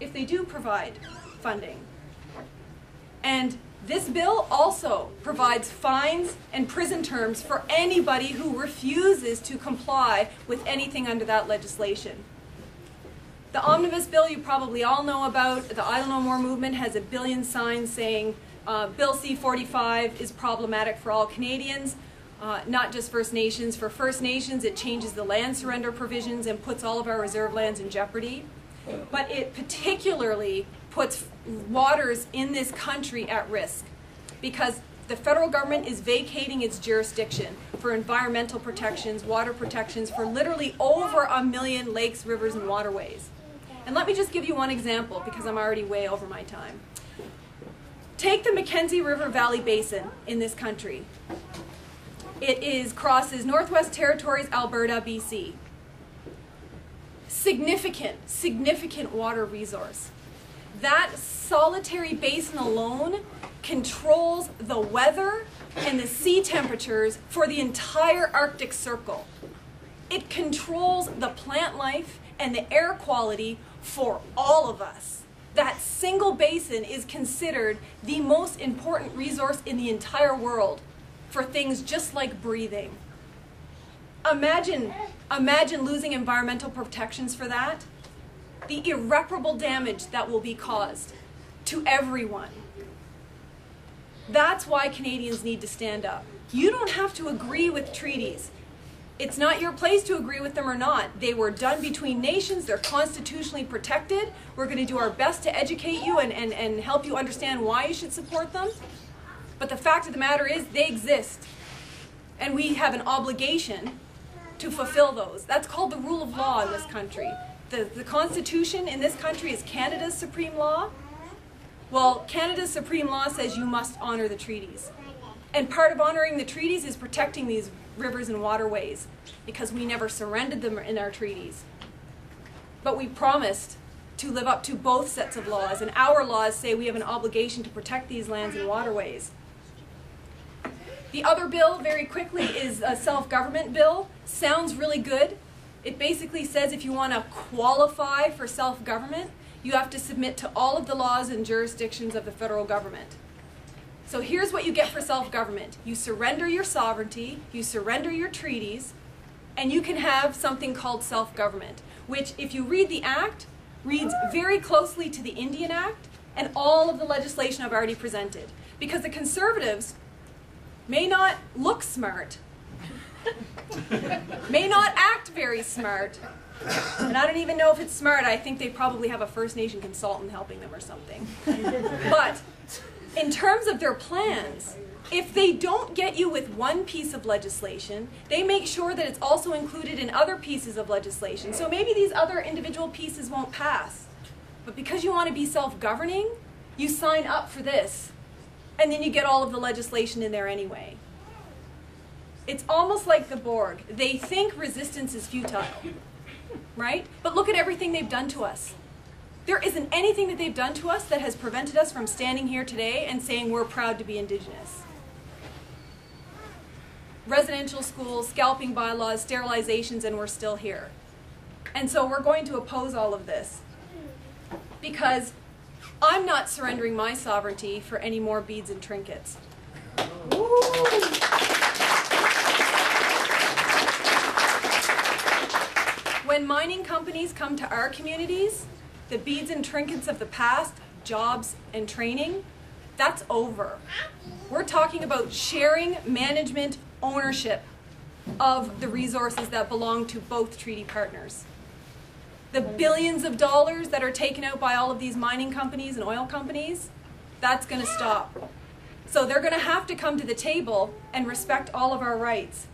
if they do provide funding? And this bill also provides fines and prison terms for anybody who refuses to comply with anything under that legislation. The Omnibus bill you probably all know about. The Idle No More movement has a billion signs saying Bill C-45 is problematic for all Canadians, not just First Nations. For First Nations, it changes the land surrender provisions and puts all of our reserve lands in jeopardy. But it particularly puts waters in this country at risk because the federal government is vacating its jurisdiction for environmental protections, water protections for literally over 1 million lakes, rivers, and waterways. And let me just give you one example because I'm already way over my time. Take the Mackenzie River Valley Basin in this country. It crosses Northwest Territories, Alberta, BC. significant water resource. That solitary basin alone controls the weather and the sea temperatures for the entire Arctic Circle. It controls the plant life and the air quality for all of us. That single basin is considered the most important resource in the entire world for things just like breathing. Imagine losing environmental protections for that. The irreparable damage that will be caused to everyone. That's why Canadians need to stand up. You don't have to agree with treaties. It's not your place to agree with them or not. They were done between nations. They're constitutionally protected. We're going to do our best to educate you and help you understand why you should support them. But the fact of the matter is they exist. And we have an obligation to fulfill those. That's called the rule of law in this country. The Constitution in this country is Canada's supreme law. Well, Canada's supreme law says you must honor the treaties. And part of honoring the treaties is protecting these rivers and waterways, because we never surrendered them in our treaties. But we promised to live up to both sets of laws, and our laws say we have an obligation to protect these lands and waterways. The other bill, very quickly, is a self-government bill. Sounds really good. It basically says if you want to qualify for self-government, you have to submit to all of the laws and jurisdictions of the federal government. So here's what you get for self-government. You surrender your sovereignty, you surrender your treaties, and you can have something called self-government, which, if you read the Act, reads very closely to the Indian Act and all of the legislation I've already presented. Because the Conservatives may not look smart, may not act very smart, and I don't even know if it's smart. I think they probably have a First Nation consultant helping them or something. But in terms of their plans, if they don't get you with one piece of legislation, they make sure that it's also included in other pieces of legislation. So maybe these other individual pieces won't pass. But because you want to be self-governing, you sign up for this. And then you get all of the legislation in there anyway. It's almost like the Borg. They think resistance is futile, right? But look at everything they've done to us. There isn't anything that they've done to us that has prevented us from standing here today and saying we're proud to be Indigenous. Residential schools, scalping bylaws, sterilizations, and we're still here. And so we're going to oppose all of this because I'm not surrendering my sovereignty for any more beads and trinkets. When mining companies come to our communities, the beads and trinkets of the past, jobs and training, that's over. We're talking about sharing, management, ownership of the resources that belong to both treaty partners. The billions of dollars that are taken out by all of these mining companies and oil companies, that's going to stop. So they're going to have to come to the table and respect all of our rights.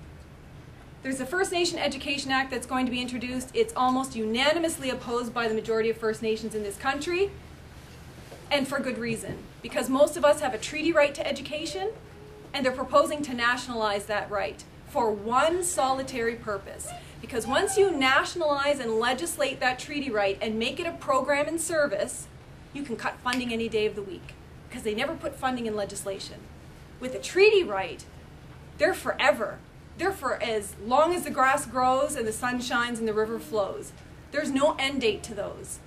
There's a First Nation Education Act that's going to be introduced. It's almost unanimously opposed by the majority of First Nations in this country, and for good reason. Because most of us have a treaty right to education, and they're proposing to nationalize that right for one solitary purpose. Because once you nationalize and legislate that treaty right and make it a program and service, you can cut funding any day of the week. Because they never put funding in legislation. With a treaty right, they're forever. They're for as long as the grass grows and the sun shines and the river flows. There's no end date to those.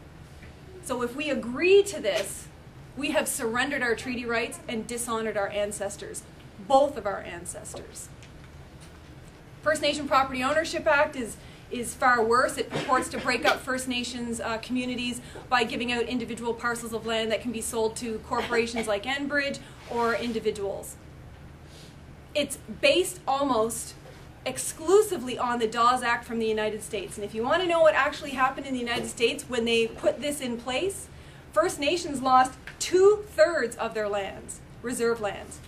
So if we agree to this, we have surrendered our treaty rights and dishonored our ancestors, both of our ancestors. First Nation Property Ownership Act is far worse. It purports to break up First Nations communities by giving out individual parcels of land that can be sold to corporations like Enbridge or individuals. It's based almost exclusively on the Dawes Act from the United States. And if you want to know what actually happened in the United States when they put this in place, First Nations lost 2/3 of their lands, reserve lands.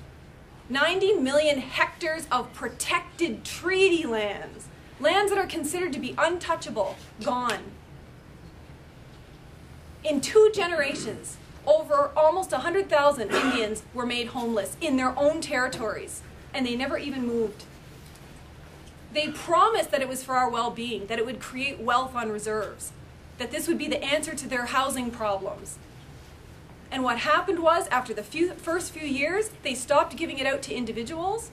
90 million hectares of protected treaty lands, lands that are considered to be untouchable, gone. In 2 generations, over almost 100,000 Indians were made homeless in their own territories, and they never even moved. They promised that it was for our well-being, that it would create wealth on reserves, that this would be the answer to their housing problems. And what happened was, after the first few years, they stopped giving it out to individuals,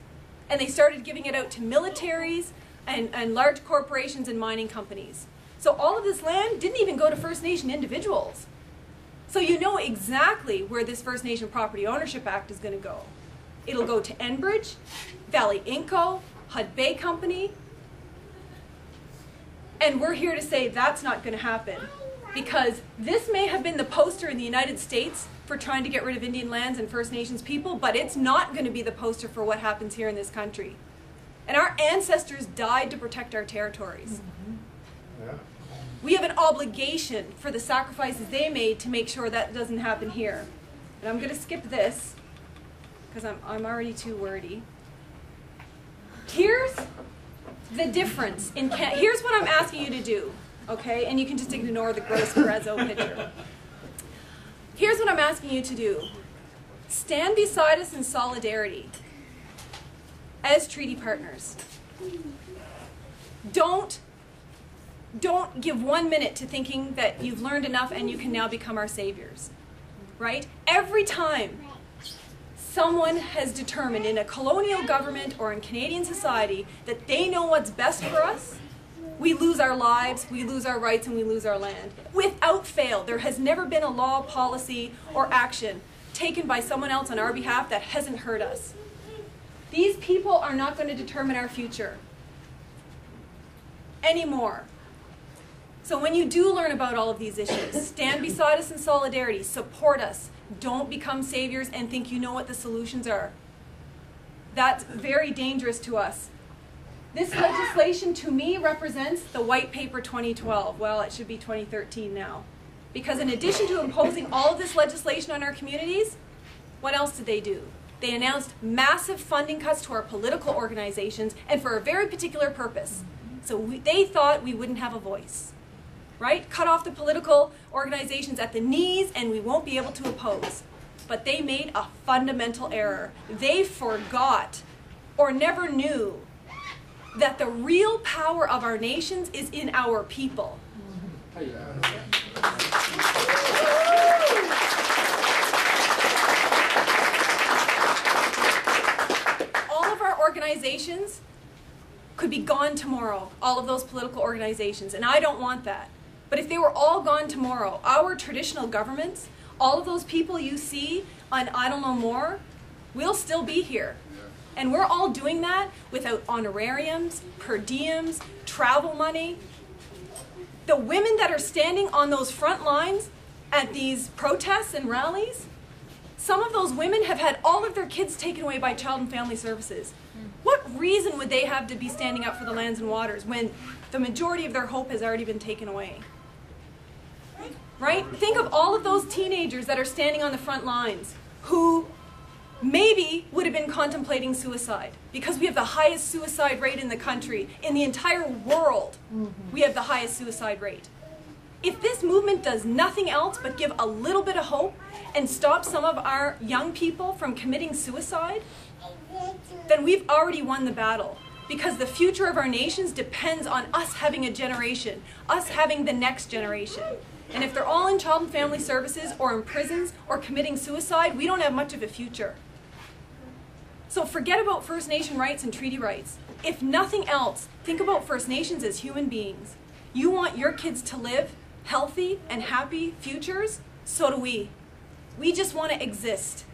and they started giving it out to militaries and large corporations and mining companies. So all of this land didn't even go to First Nation individuals. So you know exactly where this First Nation Property Ownership Act is going to go. It'll go to Enbridge, Valley Inco, Hud Bay Company. And we're here to say that's not going to happen, because this may have been the poster in the United States for trying to get rid of Indian lands and First Nations people, but it's not going to be the poster for what happens here in this country. And our ancestors died to protect our territories. Yeah. We have an obligation for the sacrifices they made to make sure that doesn't happen here. And I'm going to skip this, because I'm already too wordy. Here's the difference. Here's what I'm asking you to do, okay? And you can just ignore the gross Grezzo picture. Here's what I'm asking you to do. Stand beside us in solidarity as treaty partners. Don't give 1 minute to thinking that you've learned enough and you can now become our saviors, right? Every time someone has determined in a colonial government or in Canadian society that they know what's best for us, we lose our lives, we lose our rights, and we lose our land. Without fail, there has never been a law, policy, or action taken by someone else on our behalf that hasn't hurt us. These people are not going to determine our future anymore. So when you do learn about all of these issues, stand beside us in solidarity, support us. Don't become saviors and think you know what the solutions are. That's very dangerous to us. This legislation, to me, represents the White Paper 2012. Well, it should be 2013 now. Because in addition to imposing all of this legislation on our communities, what else did they do? They announced massive funding cuts to our political organizations, and for a very particular purpose. So they thought we wouldn't have a voice. Right? Cut off the political organizations at the knees and we won't be able to oppose. But they made a fundamental error. They forgot or never knew that the real power of our nations is in our people. All of our organizations could be gone tomorrow, all of those political organizations, and I don't want that. But if they were all gone tomorrow, our traditional governments, all of those people you see on I Don't Know More, will still be here. And we're all doing that without honorariums, per diems, travel money. The women that are standing on those front lines at these protests and rallies, some of those women have had all of their kids taken away by Child and Family Services. What reason would they have to be standing up for the lands and waters when the majority of their hope has already been taken away? Right? Think of all of those teenagers that are standing on the front lines who maybe would have been contemplating suicide, because we have the highest suicide rate in the country. In the entire world, we have the highest suicide rate. If this movement does nothing else but give a little bit of hope and stop some of our young people from committing suicide, then we've already won the battle, because the future of our nations depends on us having a generation, us having the next generation. And if they're all in Child and Family Services or in prisons or committing suicide, we don't have much of a future. So forget about First Nation rights and treaty rights. If nothing else, think about First Nations as human beings. You want your kids to live healthy and happy futures? So do we. We just want to exist.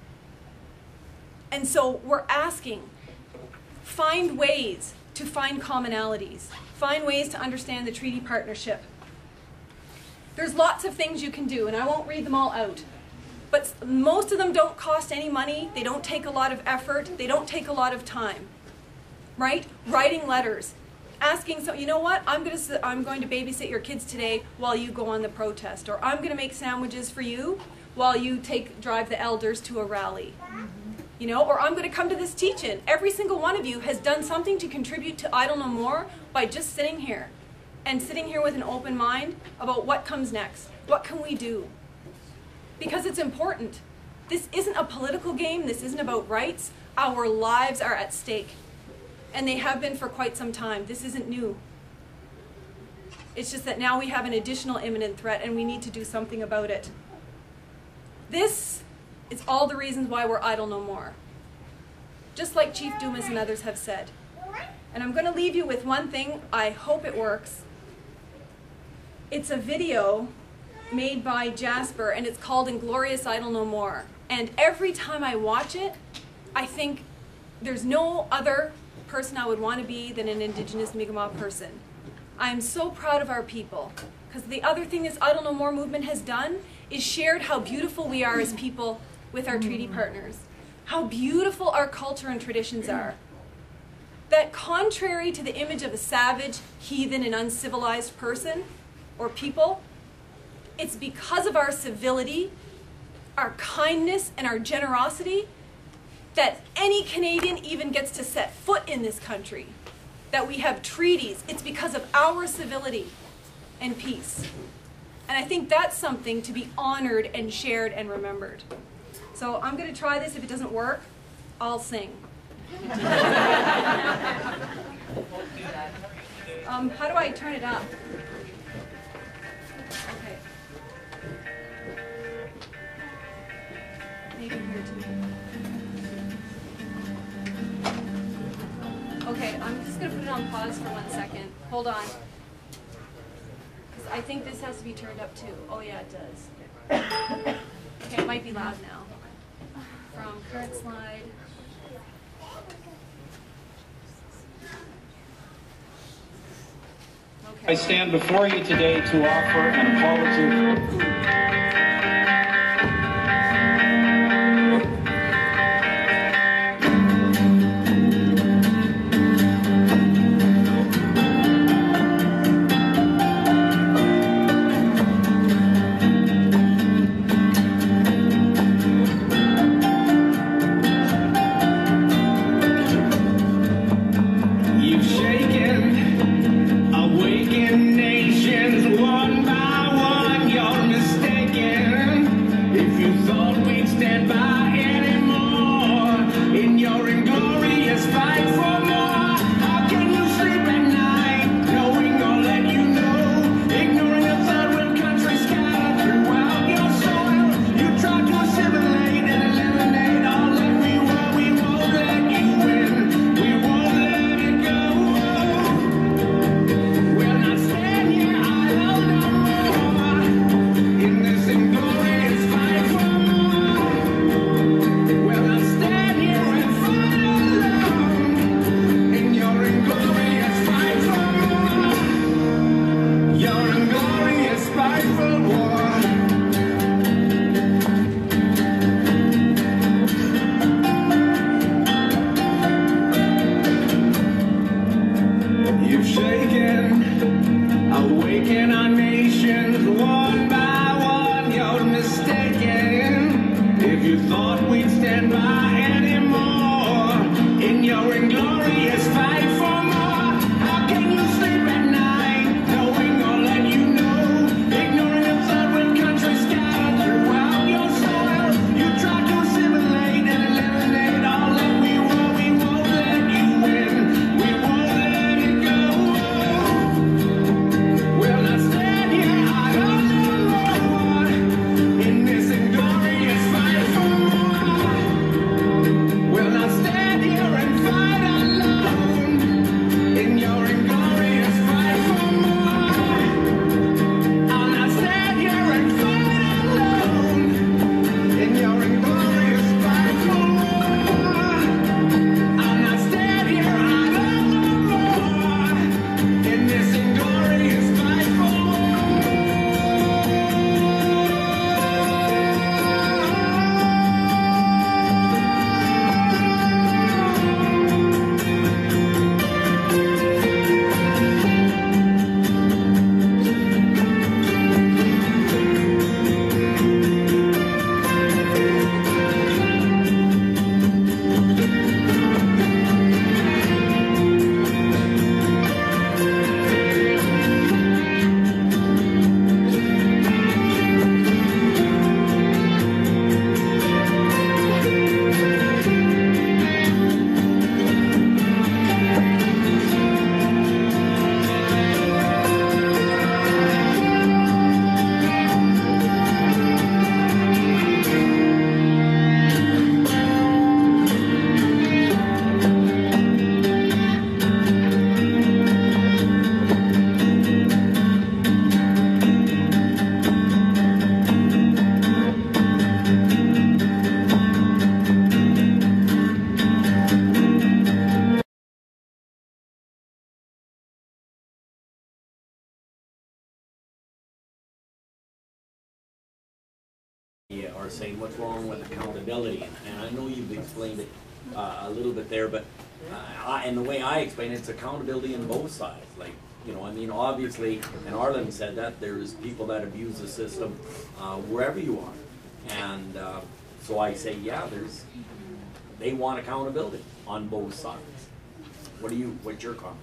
And so we're asking, find ways to find commonalities. Find ways to understand the treaty partnership. There's lots of things you can do, and I won't read them all out. But most of them don't cost any money, they don't take a lot of effort, they don't take a lot of time. Right? Writing letters. Asking, so you know what, I'm going to babysit your kids today while you go on the protest. Or I'm going to make sandwiches for you while you drive the elders to a rally. You know, or I'm going to come to this teach-in. Every single one of you has done something to contribute to I Don't Know More by just sitting here. And sitting here with an open mind about what comes next. What can we do? Because it's important. This isn't a political game. This isn't about rights. Our lives are at stake. And they have been for quite some time. This isn't new. It's just that now we have an additional imminent threat and we need to do something about it. This is all the reasons why we're idle no more. Just like Chief Dumas and others have said. And I'm going to leave you with one thing. I hope it works. It's a video made by Jasper, and it's called Inglorious Idle No More. And every time I watch it, I think there's no other person I would want to be than an Indigenous Mi'kmaq person. I am so proud of our people, because the other thing this Idle No More movement has done is shared how beautiful we are as people with our treaty partners, how beautiful our culture and traditions are. That contrary to the image of a savage, heathen, and uncivilized person or people, it's because of our civility, our kindness, and our generosity that any Canadian even gets to set foot in this country, that we have treaties. It's because of our civility and peace. And I think that's something to be honored and shared and remembered. So I'm going to try this. If it doesn't work, I'll sing. How do I turn it up? Okay. Maybe here too. Okay, I'm just going to put it on pause for 1 second. Hold on. Because I think this has to be turned up too. Oh yeah, it does. Okay, it might be loud now. From current slide. Okay. I stand before you today to offer an apology. Awaken nations one by one, your are saying, what's wrong with accountability? And I know you've explained it a little bit there, but and the way I explain it, it's accountability on both sides. Like, you know, I mean, obviously, and Arlen said that, there's people that abuse the system wherever you are. And so I say, yeah, they want accountability on both sides. What's your comment?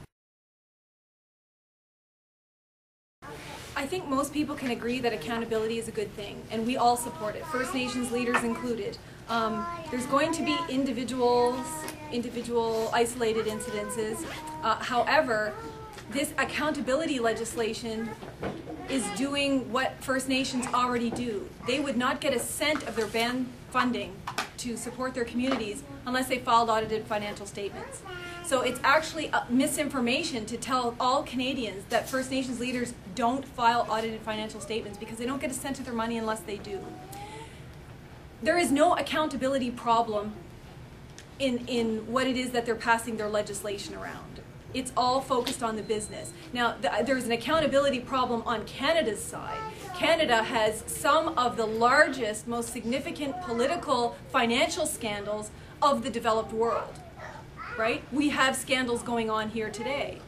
I think most people can agree that accountability is a good thing, and we all support it, First Nations leaders included. There's going to be individual isolated incidences. However, this accountability legislation is doing what First Nations already do. They would not get a cent of their band funding to support their communities unless they filed audited financial statements. So it's actually misinformation to tell all Canadians that First Nations leaders don't file audited financial statements because they don't get a cent of their money unless they do. There is no accountability problem in what it is that they're passing their legislation around. It's all focused on the business. Now, there's an accountability problem on Canada's side. Canada has some of the largest, most significant political, financial scandals of the developed world. Right? We have scandals going on here today.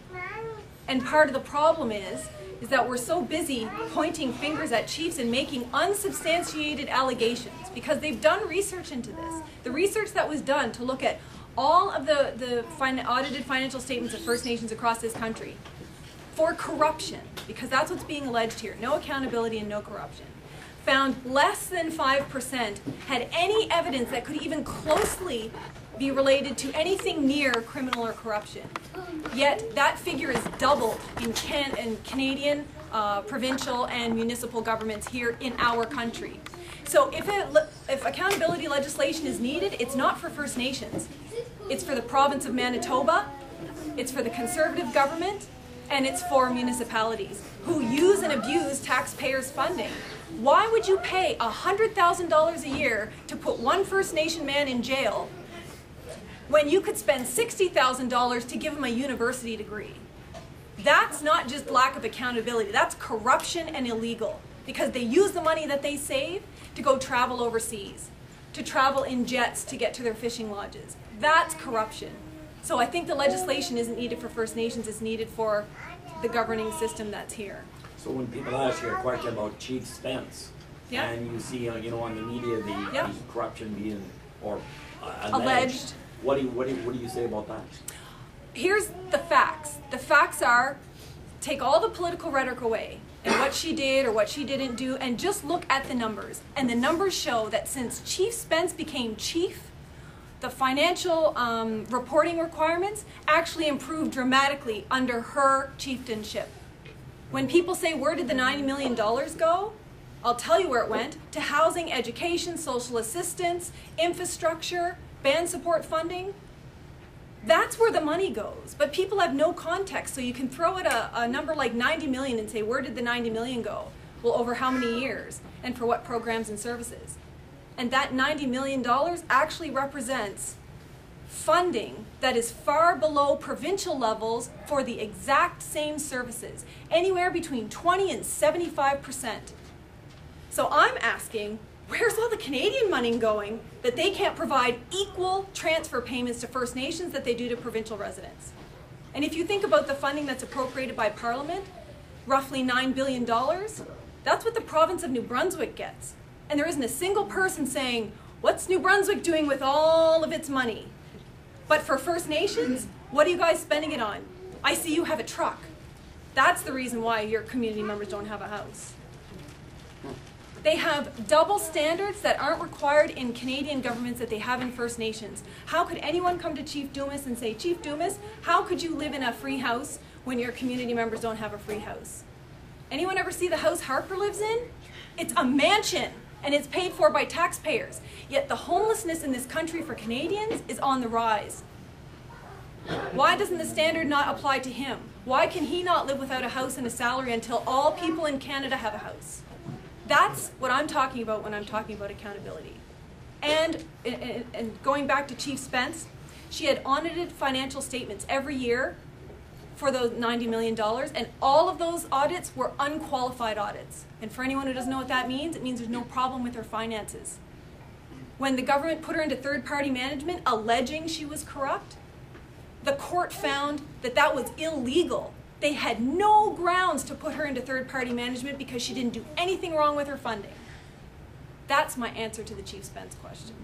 And part of the problem is that we're so busy pointing fingers at chiefs and making unsubstantiated allegations because they've done research into this. The research that was done to look at all of the audited financial statements of First Nations across this country for corruption, because that's what's being alleged here, no accountability and no corruption, found less than 5% had any evidence that could even closely be related to anything near criminal or corruption. Yet that figure is doubled in Canadian, provincial, and municipal governments here in our country. So if accountability legislation is needed, it's not for First Nations. It's for the province of Manitoba, it's for the Conservative government, and it's for municipalities who use and abuse taxpayers' funding. Why would you pay $100,000 a year to put one First Nation man in jail when you could spend $60,000 to give him a university degree? That's not just lack of accountability, that's corruption and illegal, because they use the money that they save to go travel overseas, to travel in jets to get to their fishing lodges. That's corruption. So I think the legislation isn't needed for First Nations, it's needed for the governing system that's here. So when people ask you a question about Chief Spence, yeah, and you see, you know, on the media the corruption being or alleged. What do you say about that? Here's the facts. The facts are, take all the political rhetoric away and what she did or what she didn't do, and just look at the numbers. And the numbers show that since Chief Spence became chief, the financial reporting requirements actually improved dramatically under her chieftainship. When people say, where did the $90 million go? I'll tell you where it went: to housing, education, social assistance, infrastructure, band support funding. That's where the money goes. But people have no context, so you can throw at a number like 90 million and say, where did the 90 million go? Well, over how many years? And for what programs and services? And that $90 million actually represents funding that is far below provincial levels for the exact same services, anywhere between 20 and 75%. So I'm asking, where's all the Canadian money going that they can't provide equal transfer payments to First Nations that they do to provincial residents? And if you think about the funding that's appropriated by Parliament, roughly $9 billion, that's what the province of New Brunswick gets. And there isn't a single person saying, what's New Brunswick doing with all of its money? But for First Nations, what are you guys spending it on? I see you have a truck. That's the reason why your community members don't have a house. They have double standards that aren't required in Canadian governments that they have in First Nations. How could anyone come to Chief Dumas and say, Chief Dumas, how could you live in a free house when your community members don't have a free house? Anyone ever see the house Harper lives in? It's a mansion, and it's paid for by taxpayers. Yet the homelessness in this country for Canadians is on the rise. Why doesn't the standard not apply to him? Why can he not live without a house and a salary until all people in Canada have a house? That's what I'm talking about when I'm talking about accountability. And going back to Chief Spence, she had audited financial statements every year for those $90 million, and all of those audits were unqualified audits. And for anyone who doesn't know what that means, it means there's no problem with her finances. when the government put her into third-party management alleging she was corrupt, the court found that that was illegal. They had no grounds to put her into third-party management because she didn't do anything wrong with her funding. That's my answer to the Chief Spence question.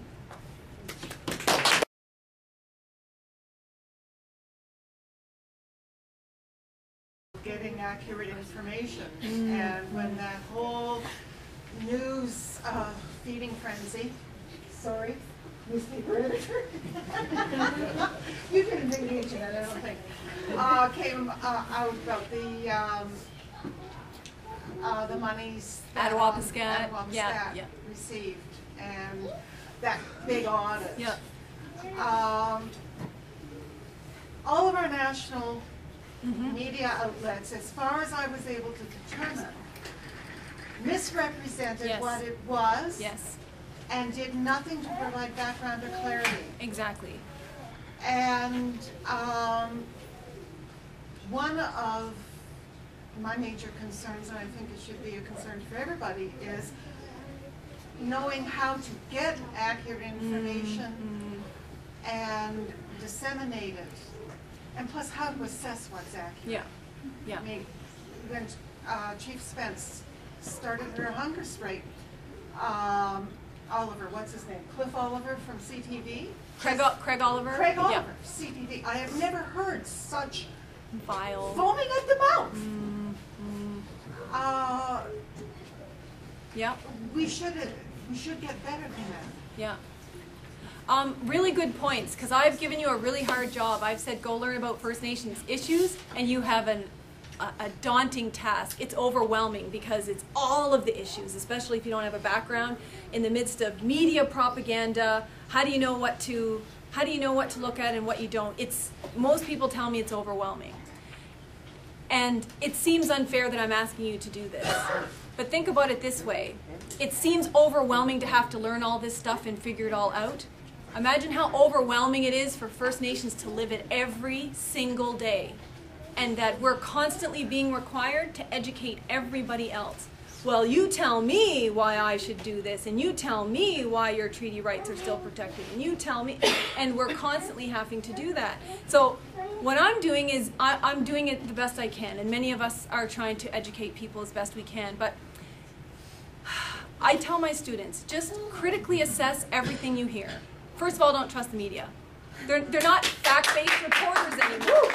Getting accurate information, and when that whole news feeding frenzy, sorry, newspaper editor, you didn't engage in that, I don't think, came out about the monies that Adawapiskat, Adawapiskat received, and that big audit. Yeah. All of our national media outlets, as far as I was able to determine, misrepresented what it was and did nothing to provide background or clarity. Exactly. And one of my major concerns, and I think it should be a concern for everybody, is knowing how to get accurate information and disseminate it. And plus, how to assess what's accurate. Yeah. I mean, when Chief Spence started her hunger strike, Oliver, what's his name? Cliff Oliver from CTV? Craig Oliver? Craig Oliver, CTV. I have never heard such vile foaming at the mouth. We should get better than that. Yeah. Really good points, because I've given you a really hard job. I've said go learn about First Nations issues, and you have a daunting task. It's overwhelming because it's all of the issues, especially if you don't have a background in the midst of media propaganda. How do you know what to look at and what you don't? Most people tell me it's overwhelming. And it seems unfair that I'm asking you to do this. But think about it this way. It seems overwhelming to have to learn all this stuff and figure it all out. Imagine how overwhelming it is for First Nations to live it every single day, and that we're constantly being required to educate everybody else. Well, you tell me why I should do this, and you tell me why your treaty rights are still protected, and you tell me, and we're constantly having to do that. So what I'm doing is I'm doing it the best I can, and many of us are trying to educate people as best we can, but I tell my students, just critically assess everything you hear. First of all, don't trust the media. They're not fact-based reporters anymore.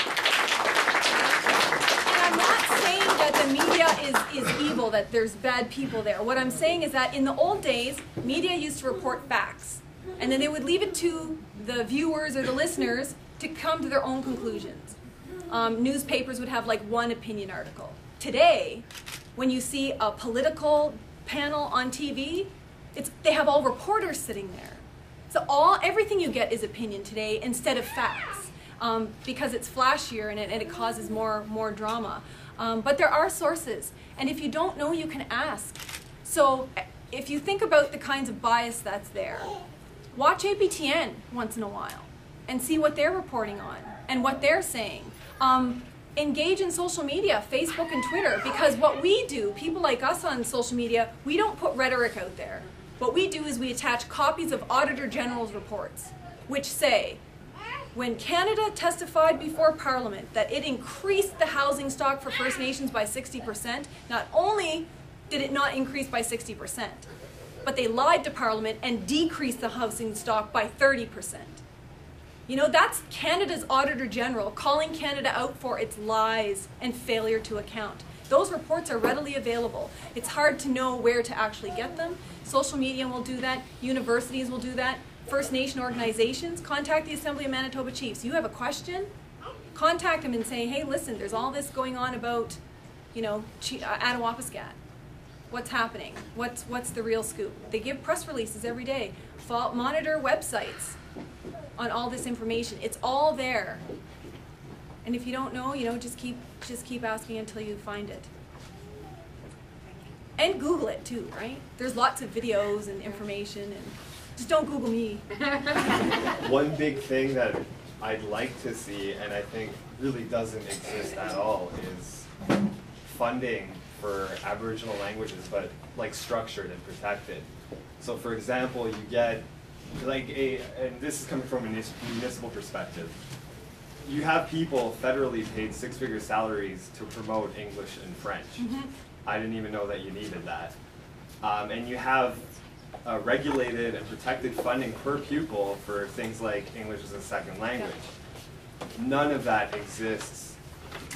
And I'm not saying that the media is evil, that there's bad people there. What I'm saying is that in the old days, media used to report facts. And then they would leave it to the viewers or the listeners to come to their own conclusions. Newspapers would have like one opinion article. Today, when you see a political panel on TV, they have all reporters sitting there. So everything you get is opinion today instead of facts, because it's flashier and it causes more drama. But there are sources, and if you don't know, you can ask. So if you think about the kinds of bias that's there, watch APTN once in a while and see what they're reporting on and what they're saying. Engage in social media, Facebook and Twitter, because what we do, people like us on social media, we don't put rhetoric out there. What we do is we attach copies of Auditor General's reports, which say, when Canada testified before Parliament that it increased the housing stock for First Nations by 60%, not only did it not increase by 60%, but they lied to Parliament and decreased the housing stock by 30%. You know, that's Canada's Auditor General calling Canada out for its lies and failure to account. Those reports are readily available. It's hard to know where to actually get them. Social media will do that. Universities will do that. First Nation organizations, contact the Assembly of Manitoba Chiefs. You have a question? Contact them and say, hey, listen, there's all this going on about, Adawapiskat. What's happening? What's the real scoop? They give press releases every day. Monitor websites on all this information. It's all there. And if you don't know, just keep asking until you find it. And Google it too, right? There's lots of videos and information, and just don't Google me. One big thing that I'd like to see, and I think really doesn't exist at all, is funding for Aboriginal languages, but like structured and protected. So for example, you get and this is coming from a municipal perspective, you have people federally paid six-figure salaries to promote English and French. I didn't even know that you needed that. And you have regulated and protected funding per pupil for things like English as a second language. None of that exists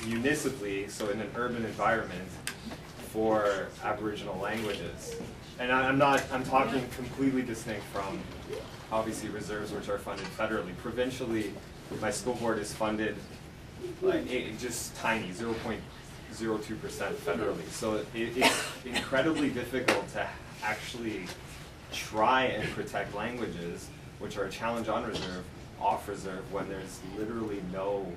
municipally, so in an urban environment, for Aboriginal languages. And I'm talking completely distinct from, obviously, reserves which are funded federally. Provincially, my school board is funded just tiny, 0.02% federally. So it's incredibly difficult to actually try and protect languages, which are a challenge on reserve, off reserve, when there's literally no,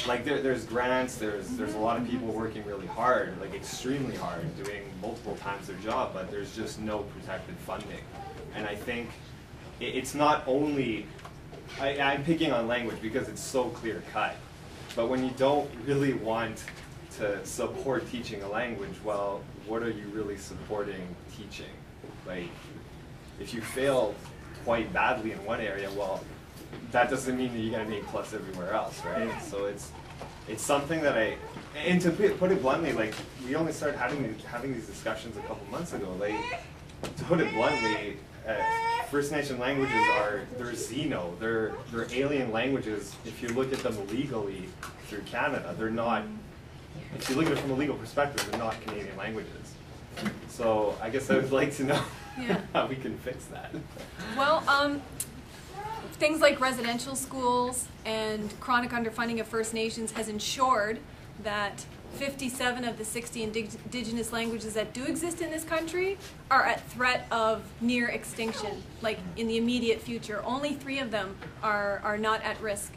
there's grants, there's a lot of people working really hard, extremely hard, doing multiple times their job, but there's just no protected funding. And I think it's not only, I'm picking on language because it's so clear cut, but when you don't really want to support teaching a language, well, what are you really supporting teaching? If you fail quite badly in one area, well, that doesn't mean that you get an A+ everywhere else, right? So it's something that and to put it bluntly, we only started having these discussions a couple months ago. To put it bluntly, First Nation languages they're Xeno, they're alien languages. If you look at them legally through Canada, they're not. If you look at it from a legal perspective, they're not Canadian languages. So I guess I would like to know how we can fix that. Well, things like residential schools and chronic underfunding of First Nations has ensured that 57 of the 60 Indigenous languages that do exist in this country are at threat of near extinction, in the immediate future. Only 3 of them are not at risk.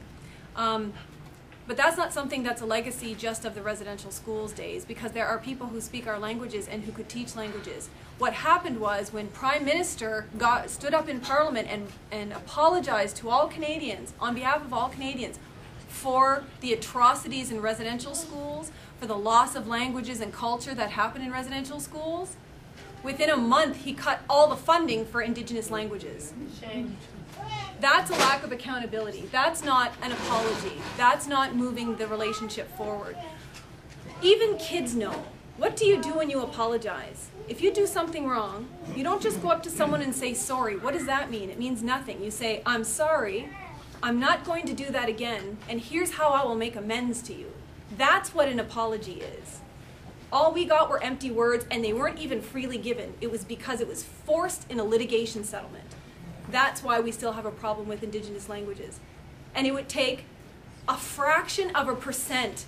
But that's not something that's a legacy just of the residential schools days, because there are people who speak our languages and who could teach languages. What happened was when Prime Minister stood up in Parliament and apologized to all Canadians, on behalf of all Canadians, for the atrocities in residential schools, for the loss of languages and culture that happened in residential schools, within a month he cut all the funding for Indigenous languages. Shame. That's a lack of accountability. That's not an apology. That's not moving the relationship forward. Even kids know. What do you do when you apologize? If you do something wrong, you don't just go up to someone and say sorry. What does that mean? It means nothing. You say, I'm sorry, I'm not going to do that again, and here's how I will make amends to you. That's what an apology is. All we got were empty words, and they weren't even freely given. It was because it was forced in a litigation settlement. That's why we still have a problem with Indigenous languages. And it would take a fraction of a %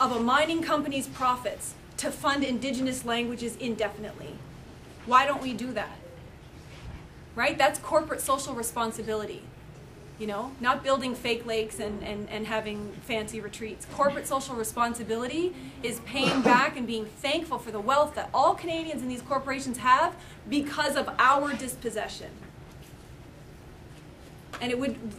of a mining company's profits to fund Indigenous languages indefinitely. Why don't we do that? Right? That's corporate social responsibility. Not building fake lakes and having fancy retreats. Corporate social responsibility is paying back and being thankful for the wealth that all Canadians in these corporations have because of our dispossession. And it wouldn't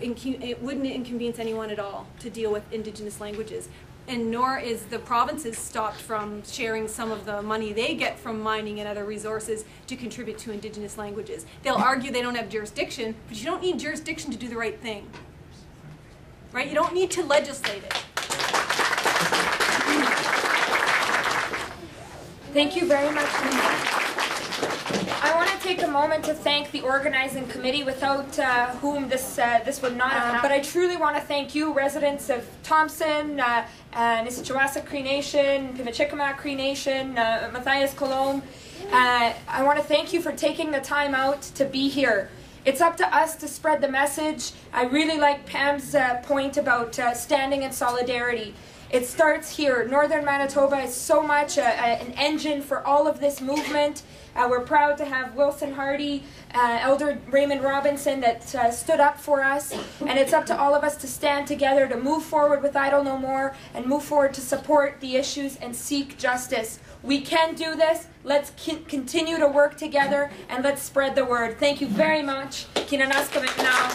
inconvenience anyone at all to deal with Indigenous languages. And nor is the provinces stopped from sharing some of the money they get from mining and other resources to contribute to Indigenous languages. They'll argue they don't have jurisdiction, but you don't need jurisdiction to do the right thing. Right? You don't need to legislate it. Thank you very much, Niki. I want to take a moment to thank the organizing committee, without whom this would not have happened. But I truly want to thank you, residents of Thompson, Nisichawasa Cree Nation, Pimachikamak Cree Nation, Matthias Colomb. I want to thank you for taking the time out to be here. It's up to us to spread the message. I really like Pam's point about standing in solidarity. It starts here. Northern Manitoba is so much an engine for all of this movement. We're proud to have Wilson Hardy, Elder Raymond Robinson that stood up for us. And it's up to all of us to stand together to move forward with Idle No More and move forward to support the issues and seek justice. We can do this. Let's continue to work together and let's spread the word. Thank you very much. Kinanaska now.